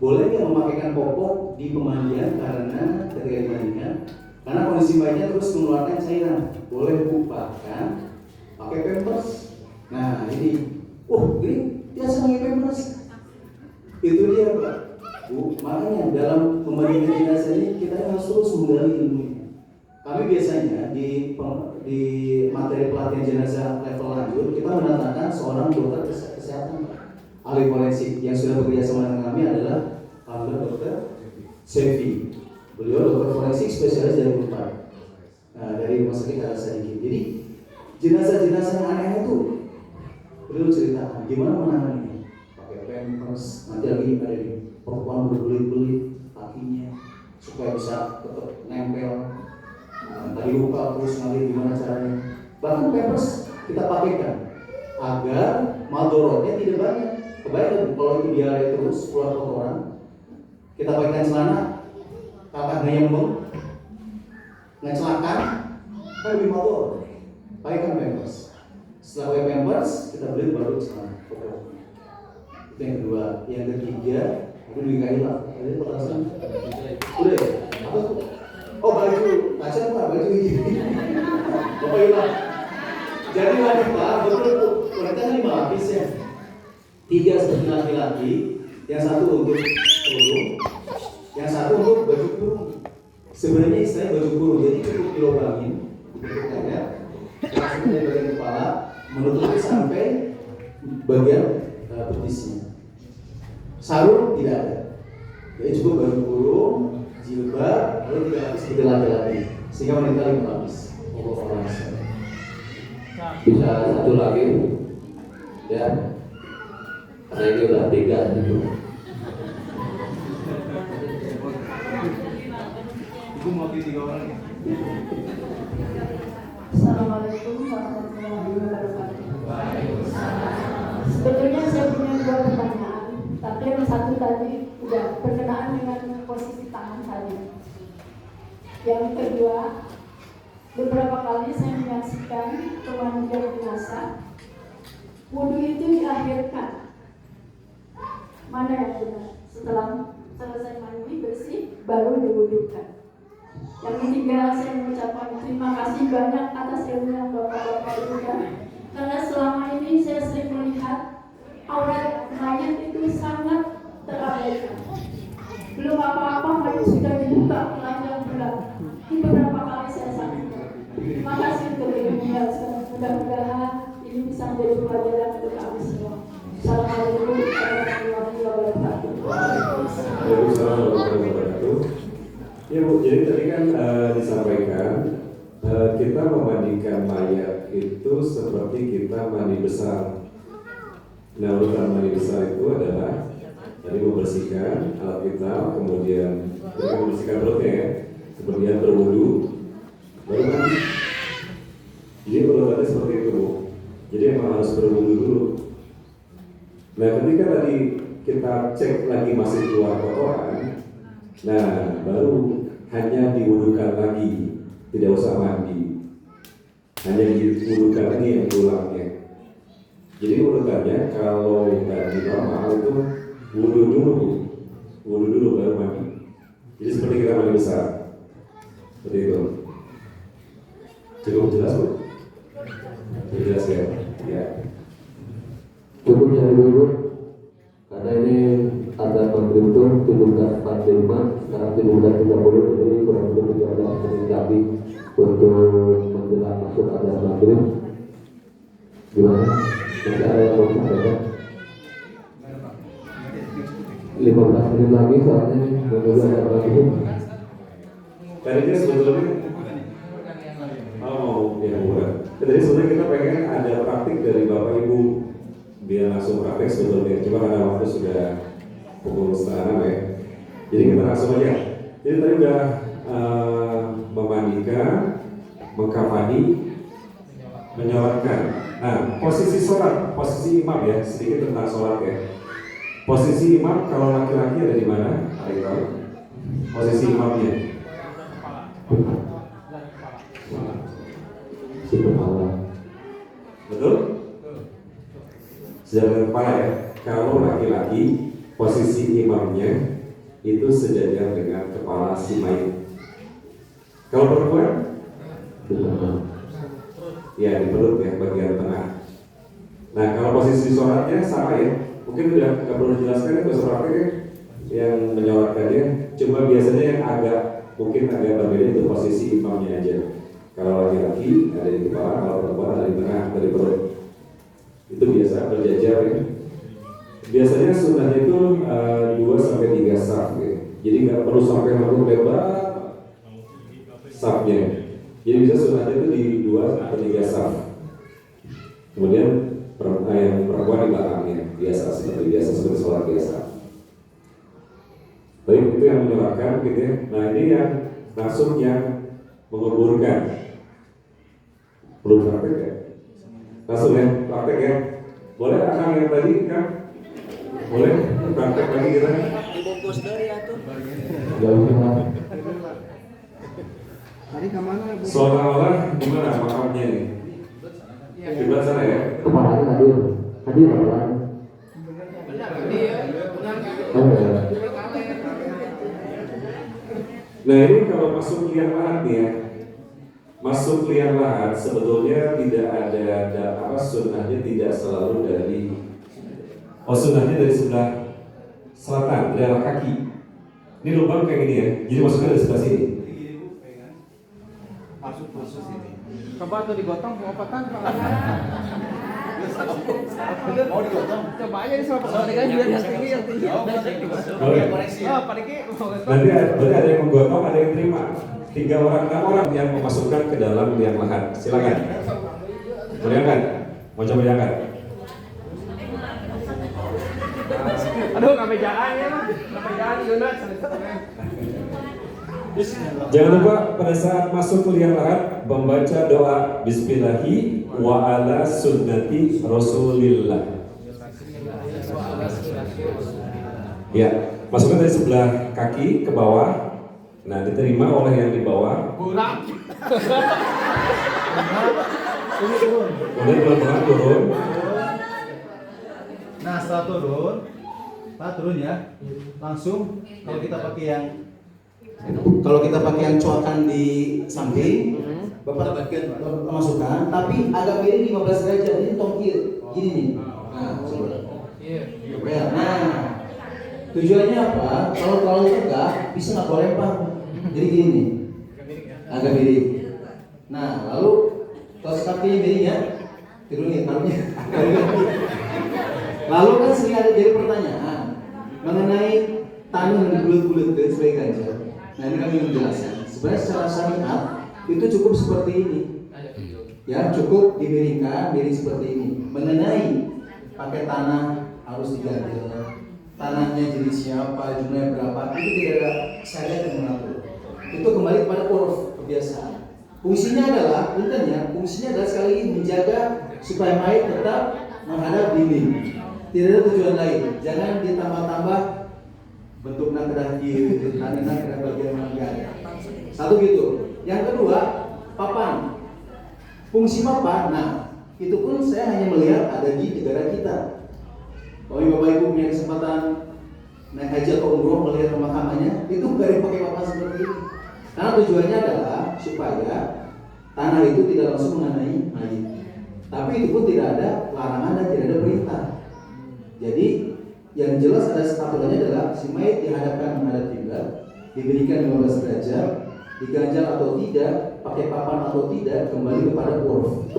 boleh nggak memakaikan popok di pemandian karena ketika dimandikan? Karena kondisi mayatnya terus mengeluarkan cairan, boleh bahkan pakai pampers. Nah ini, ini biasa pakai pampers. Itu dia Pak, Bu. Makanya dalam pemandian jenazah ini kita harus terus menggali ilmunya. Kami biasanya di materi pelatihan jenazah level lanjut kita mendatangkan seorang dokter kesehatan, ahli forensik yang sudah bekerja sama dengan kami adalah Dr. Sevi. Beliau dokter forensik spesialis dari Unpad, dari Rumah Sakit Al-Sadikin. Jadi jenazah-jenazah yang aneh itu beliau ceritakan gimana menanganinya. Pakai pampers, nanti lagi ada di perempuan berbelit-belit kakinya supaya bisa tetap nempel. Tadi luka terus nanti gimana caranya. Bahkan pampers kita pakaikan agar madorotnya tidak banyak. Kebayang kalau itu diare terus keluar kotoran, kita pakaikan celana kakak ngeyembeng, ngecelakan, kan lebih motor. Pakaikan pampers. Setelah pakai pampers, kita beli baru celana. Itu yang kedua. Yang ketiga, itu juga hilang. Jadi perasaan. Udah ya? Apa tuh? Oh baju, kaca apa? Baju ini. Apa hilang? Jadi wanita, betul tuh. Wanita kan 5 lapis ya. 3 seperti laki-laki, yang satu untuk kerudung, yang satu untuk baju kurung. Sebenarnya istilahnya baju kurung, jadi cukup dilobangin, ya. Langsung dari bagian kepala menutupi sampai bagian betisnya. Sarung tidak ada, jadi cukup baju kurung, jilbab, lalu 3 lapis seperti laki-laki, sehingga wanita 5 lapis. Bisa satu lagi, ya. Karena ini udah 3 gitu. Ibu mau 3 orang. Assalamualaikum warahmatullahi wabarakatuh. Sebetulnya saya punya 2 pertanyaan. tadi udah berkenaan dengan posisi tangan tadi. Yang kedua, beberapa kali saya menyaksikan pemandian jenazah, wudhu itu diakhirkan. Mana yang benar? Setelah selesai mandi bersih, baru diwudhukan. Yang ketiga, saya mengucapkan terima kasih banyak atas ilmu yang Bapak-Bapak berikan. Karena selama ini saya sering melihat aurat mayat itu sangat terabaikan. Belum apa-apa mayat sudah dibuka telanjang bulan. Ini beberapa kali saya saksikan. Terima kasih untuk ilmunya. Mudah-mudahan ini bisa menjadi pelajaran untuk kami semua. Assalamualaikum warahmatullahi wabarakatuh. Waalaikumsalam warahmatullahi wabarakatuh. Ya Bu, jadi tadi kan disampaikan kita memandikan mayat itu seperti kita mandi besar. Nah, urutan mandi besar itu adalah tadi membersihkan alat vital, kemudian kita membersihkan perutnya ya, kemudian berwudu, baru mandi. Jadi urutannya seperti itu Bu. Jadi emang harus berwudu dulu. Nah, ketika tadi kita cek lagi masih keluar kotoran, nah baru hanya diwudukan lagi, tidak usah mandi, hanya diwudukan lagi yang tulangnya. Jadi urutannya kalau tadi normal itu wudu dulu baru mandi. Jadi seperti kita mandi besar, seperti itu. Cukup jelas Bu? Cukup jelas ya? Ya. Cukup ya dulu, karena ini ada maghrib itu 17.45, sekarang 17.30, jadi kurang lebih 13 menit lagi untuk menjelang masuk azan maghrib. Gimana? Masih ada yang mau disampaikan? 15 menit lagi soalnya menuju azan maghrib. Tadinya sebetulnya ya bukan. Tadi sebenarnya kita pengen ada praktik dari Bapak Ibu biar langsung praktek sebetulnya, cuma karena waktu sudah pukul 5:30 ya. Jadi kita langsung aja. Jadi tadi udah memandikan, mengkafani, menyolatkan. Nah, posisi sholat, posisi imam ya, sedikit tentang sholat ya. Posisi imam kalau laki-laki ada di mana? Ada tahu? Posisi imamnya. Betul? Sejajar kepala ya. Kalau laki-laki posisi imamnya itu sejajar dengan kepala si mayit. Kalau perempuan, ya di perut ya, bagian tengah. Nah kalau posisi sholatnya sama ya. Mungkin udah nggak perlu dijelaskan itu sholatnya yang menyolatkannya. Cuma biasanya yang mungkin agak berbeda itu posisi imamnya aja. Kalau laki-laki ada di kepala, kalau perempuan ada di tengah, dari perut. Itu biasa berjajar ya. Biasanya sunnahnya itu 2-3 saf gitu. Jadi nggak perlu sampai lalu lebar safnya. Jadi bisa sunnahnya itu di 2-3 saf. Kemudian yang perempuan di belakangnya seperti sholat biasa. Baik, itu yang menyolatkan gitu ya. Nah ini yang langsung yang menguburkan. Belum praktek ya? Langsung ya, praktek ya. Boleh akang yang tadi kan? Boleh praktek lagi kita? Dibungkus dari atuh. Tadi kemana? Seolah-olah gimana makamnya nih? Di sebelah sana ya? Kepalanya hadir kepalanya. Benar dia, benar Oh, Nah ini kalau masuk liang lahat nih ya, masuk liang lahat sebetulnya tidak ada sunnahnya tidak selalu dari sunnahnya dari sebelah selatan, dari arah kaki. Ini lubang kayak gini ya, jadi masuknya dari sebelah sini. Masuk sini. Coba tuh digotong mau apa kan? Mau digotong? Coba aja di sama kan juga yang tinggi. Boleh. Pak Diki mau Nanti ada yang menggotong, ada yang terima. 6 orang yang memasukkan ke dalam liang lahat. Silakan. Mau diangkat? Mau coba diangkat? Aduh, nggak bejaan ya, nggak bejaan Yunus. Jangan lupa pada saat masuk ke liang lahat membaca doa Bismillahi wa ala sunnati Rasulillah. Ya, masukkan dari sebelah kaki ke bawah. Nah, diterima oleh yang di bawah. Kurang. Kemudian pelan-pelan turun. Nah, setelah turun ya, langsung kalau kita pakai yang coakan di samping, Bapak masukkan, tapi agak miring 15 derajat, ini tongkir, gini nih. Nah, coba. Ya, nah, tujuannya apa? Kalau terlalu tegak, bisa nggak boleh lempar. Jadi gini nih, agak miring. Nah, lalu kalau kakinya miring ya, turunin taruhnya. Lalu kan sering ada jadi pertanyaan mengenai tanah yang bulat-bulat dan sebagai ganja. Nah, ini kami menjelaskan. Sebenarnya secara syariat itu cukup seperti ini. Ya, cukup dimiringkan, miring seperti ini. Mengenai pakai tanah harus diganjel, tanahnya jenis siapa, jumlahnya berapa, itu tidak ada syariat yang mengatur. Itu kembali kepada uruf kebiasaan. Fungsinya adalah, fungsinya adalah sekali lagi menjaga supaya mayat tetap menghadap dinding. Tidak ada tujuan lain. Jangan ditambah-tambah bentuknya kedah kiri, tanahnya kedah bagian mana. Satu gitu. Yang kedua, papan. Fungsi papan, nah itu pun saya hanya melihat ada di negara kita. Kalau Bapak Ibu punya kesempatan naik haji atau umroh melihat pemakamannya, itu nggak ada pakai papan seperti ini. Karena tujuannya adalah supaya tanah itu tidak langsung mengenai mayit. Tapi itu pun tidak ada larangan dan tidak ada perintah. Jadi yang jelas ada aturannya adalah si mayit dihadapkan menghadap kiblat, diberikan 15 derajat, diganjal atau tidak, pakai papan atau tidak, kembali kepada uruf.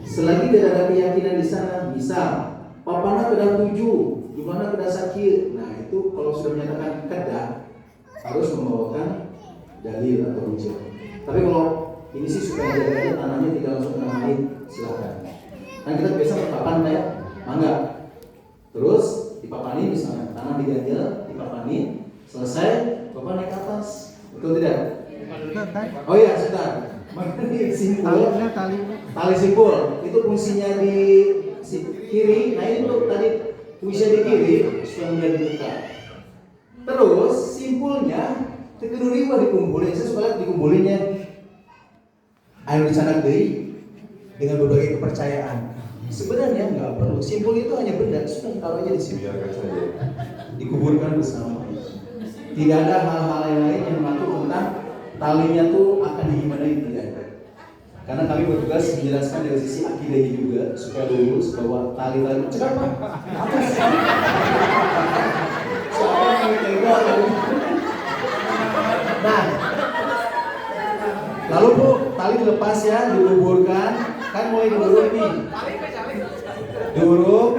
Selagi tidak ada keyakinan di sana, misal papannya kedah 7, jumlahnya kedah sakit, nah itu kalau sudah menyatakan kedah harus membawakan dalil atau hujah. Tapi kalau ini sih supaya jaga tanahnya tidak langsung kena mayit, silakan. Kan kita biasa berpapan kayak mangga. Terus dipapani misalnya, tanah diganjel, dipapani, selesai, Bapak naik ke atas. Betul tidak? Oh iya, sebentar. Makanya simpul. Tali simpul itu fungsinya di kiri. Nah itu tadi fungsinya di kiri supaya menjadi buka. Terus simpulnya kedua dikumpulin. Saya suka lihat dikumpulinnya air dicanak deui dengan berbagai kepercayaan. Sebenarnya nggak perlu. Simpul itu hanya benda, sudah taruh aja di sini. Biarkan saja. Dikuburkan bersama. Tidak ada hal-hal yang lain yang mengatur tentang talinya tuh akan digimanain, tidak ada. Karena kami bertugas menjelaskan dari sisi akidahnya juga supaya lurus bahwa tali-tali cepat Pak. Atas. Nah, lalu Bu, tali dilepas ya, dikuburkan, kan mulai diuruk nih. Diuruk.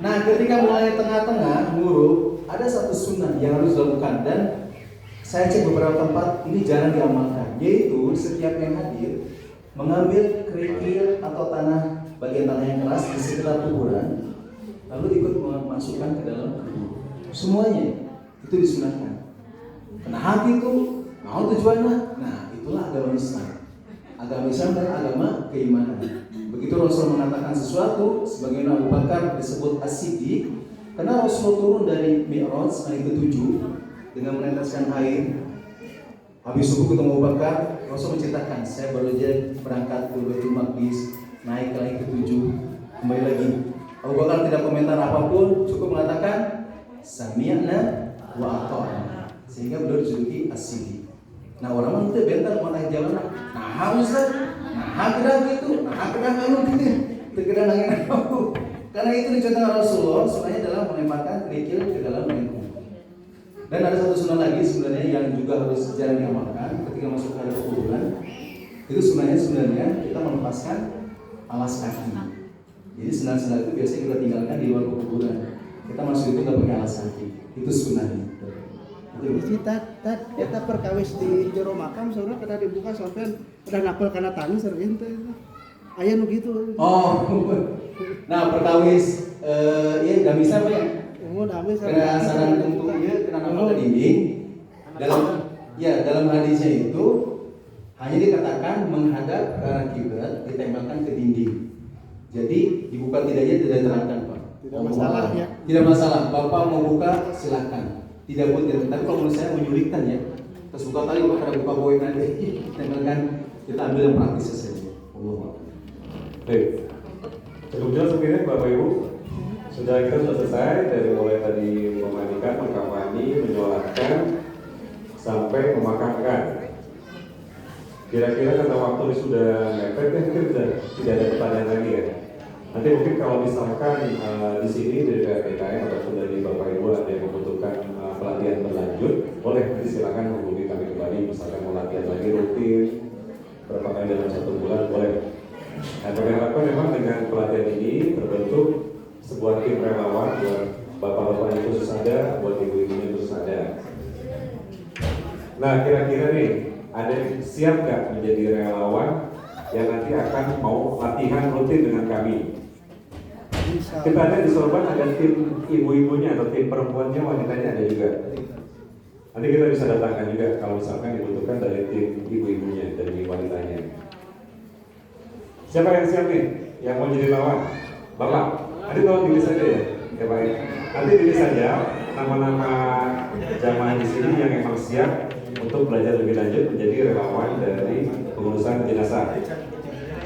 Nah, ketika mulai tengah-tengah nguruk, ada satu sunnah yang harus dilakukan dan saya cek beberapa tempat ini jarang diamalkan, yaitu setiap yang hadir mengambil kerikil atau tanah bagian tanah yang keras di sekitar kuburan, lalu ikut memasukkan ke dalam kubur. Semuanya itu disunahkan. Karena hati itu mau tujuannya. Nah, itulah agama Islam. Agama Islam dan agama keimanan. Begitu Rasul mengatakan sesuatu, sebagaimana Abu Bakar disebut As-Siddiq, karena Rasul turun dari Mi'raj hari ke-7 dengan meneteskan air. Habis subuh ketemu Abu Bakar, Rasul menceritakan, saya baru aja berangkat ke Baitul Maqdis, naik ke langit ke-7, kembali lagi. Abu Bakar tidak komentar apapun, cukup mengatakan sami'na wa ata'na, sehingga beliau dijuluki As-Siddiq. Nah, orang itu bentar mau naik jalan, nah Ustaz, nah kedah gitu, nah kedah kamu gitu, terkedah nangin aku. Karena itu dicontohkan Rasulullah, sebenarnya adalah menempatkan kerikil ke dalam lingkungan. Dan ada satu sunnah lagi sebenarnya yang juga harus jarang diamalkan ketika masuk ke dalam kuburan. Itu sebenarnya kita melepaskan alas kaki. Jadi sendal-sendal itu biasanya kita tinggalkan di luar kuburan. Kita masuk itu nggak pakai alas kaki. Itu sunnahnya. Kita perkawis di jero makam sebenarnya kada dibuka sampai udah napel karena tangan sering itu. Aya nu gitu. Oh. Nah, perkawis ya enggak bisa Pak ya. Oh, damis karena sarang untuk ya kena napel ke dinding. Dalam hadisnya itu hanya dikatakan menghadap ke arah kiblat, ditembakkan ke dinding. Jadi dibuka tidaknya tidak terangkan Pak. Tidak masalah ya. Tidak masalah, Bapak mau buka silahkan. Tidak pun tidak. Tapi kalau menurut saya menyulitkan ya. Terus buka tadi, Bapak ada buka boy nanti. Kan kita ambil yang praktis saja. Allah. Baik. Cukup jelas mungkin Bapak Ibu. Sudah kita sudah selesai dari mulai tadi memandikan, mengkampanye, menyolatkan sampai memakamkan. Kira-kira karena waktu ini sudah mepet ya, mungkin sudah tidak ada pertanyaan lagi ya. Nanti mungkin kalau misalkan di sini dari PKN ataupun dari Bapak Ibu ada yang membutuhkan pelatihan berlanjut, boleh nanti silakan hubungi kami kembali. Misalkan mau latihan lagi rutin berapa kali dalam 1 bulan, boleh. Nah, kami harapkan memang dengan pelatihan ini terbentuk sebuah tim relawan buat bapak-bapak yang khusus ada, buat ibu-ibunya khusus ada. Nah, kira-kira nih, ada yang siap nggak menjadi relawan yang nanti akan mau latihan rutin dengan kami? Kita ada di Sorban ada tim ibu-ibunya atau tim perempuannya, wanitanya ada juga. Nanti kita bisa datangkan juga kalau misalkan dibutuhkan dari tim ibu-ibunya dan wanitanya. Siapa yang siap nih? Yang mau jadi lawan? Bapak? Nanti tolong diri saja ya. Ya baik. Nanti diri saja nama-nama jamaah di sini yang memang siap untuk belajar lebih lanjut menjadi relawan dari pengurusan jenazah.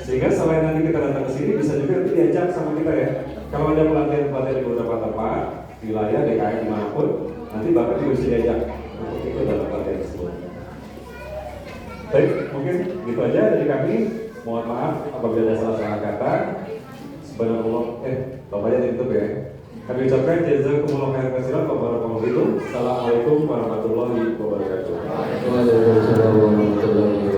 Sehingga selain nanti kita datang ke sini bisa juga nanti diajak sama kita ya. Kalau ada pelatihan-pelatihan di beberapa tempat, wilayah DKI dimanapun, nanti Bapak juga bisa diajak untuk ikut dalam pelatihan tersebut. Baik, mungkin gitu aja dari kami. Mohon maaf apabila ada salah-salah kata. Subhanallah, Bapaknya tutup ya. Kami ucapkan jazakumullah khairan katsiran wa barakallahu fikum. Assalamualaikum warahmatullahi wabarakatuh. Waalaikumsalam warahmatullahi wabarakatuh.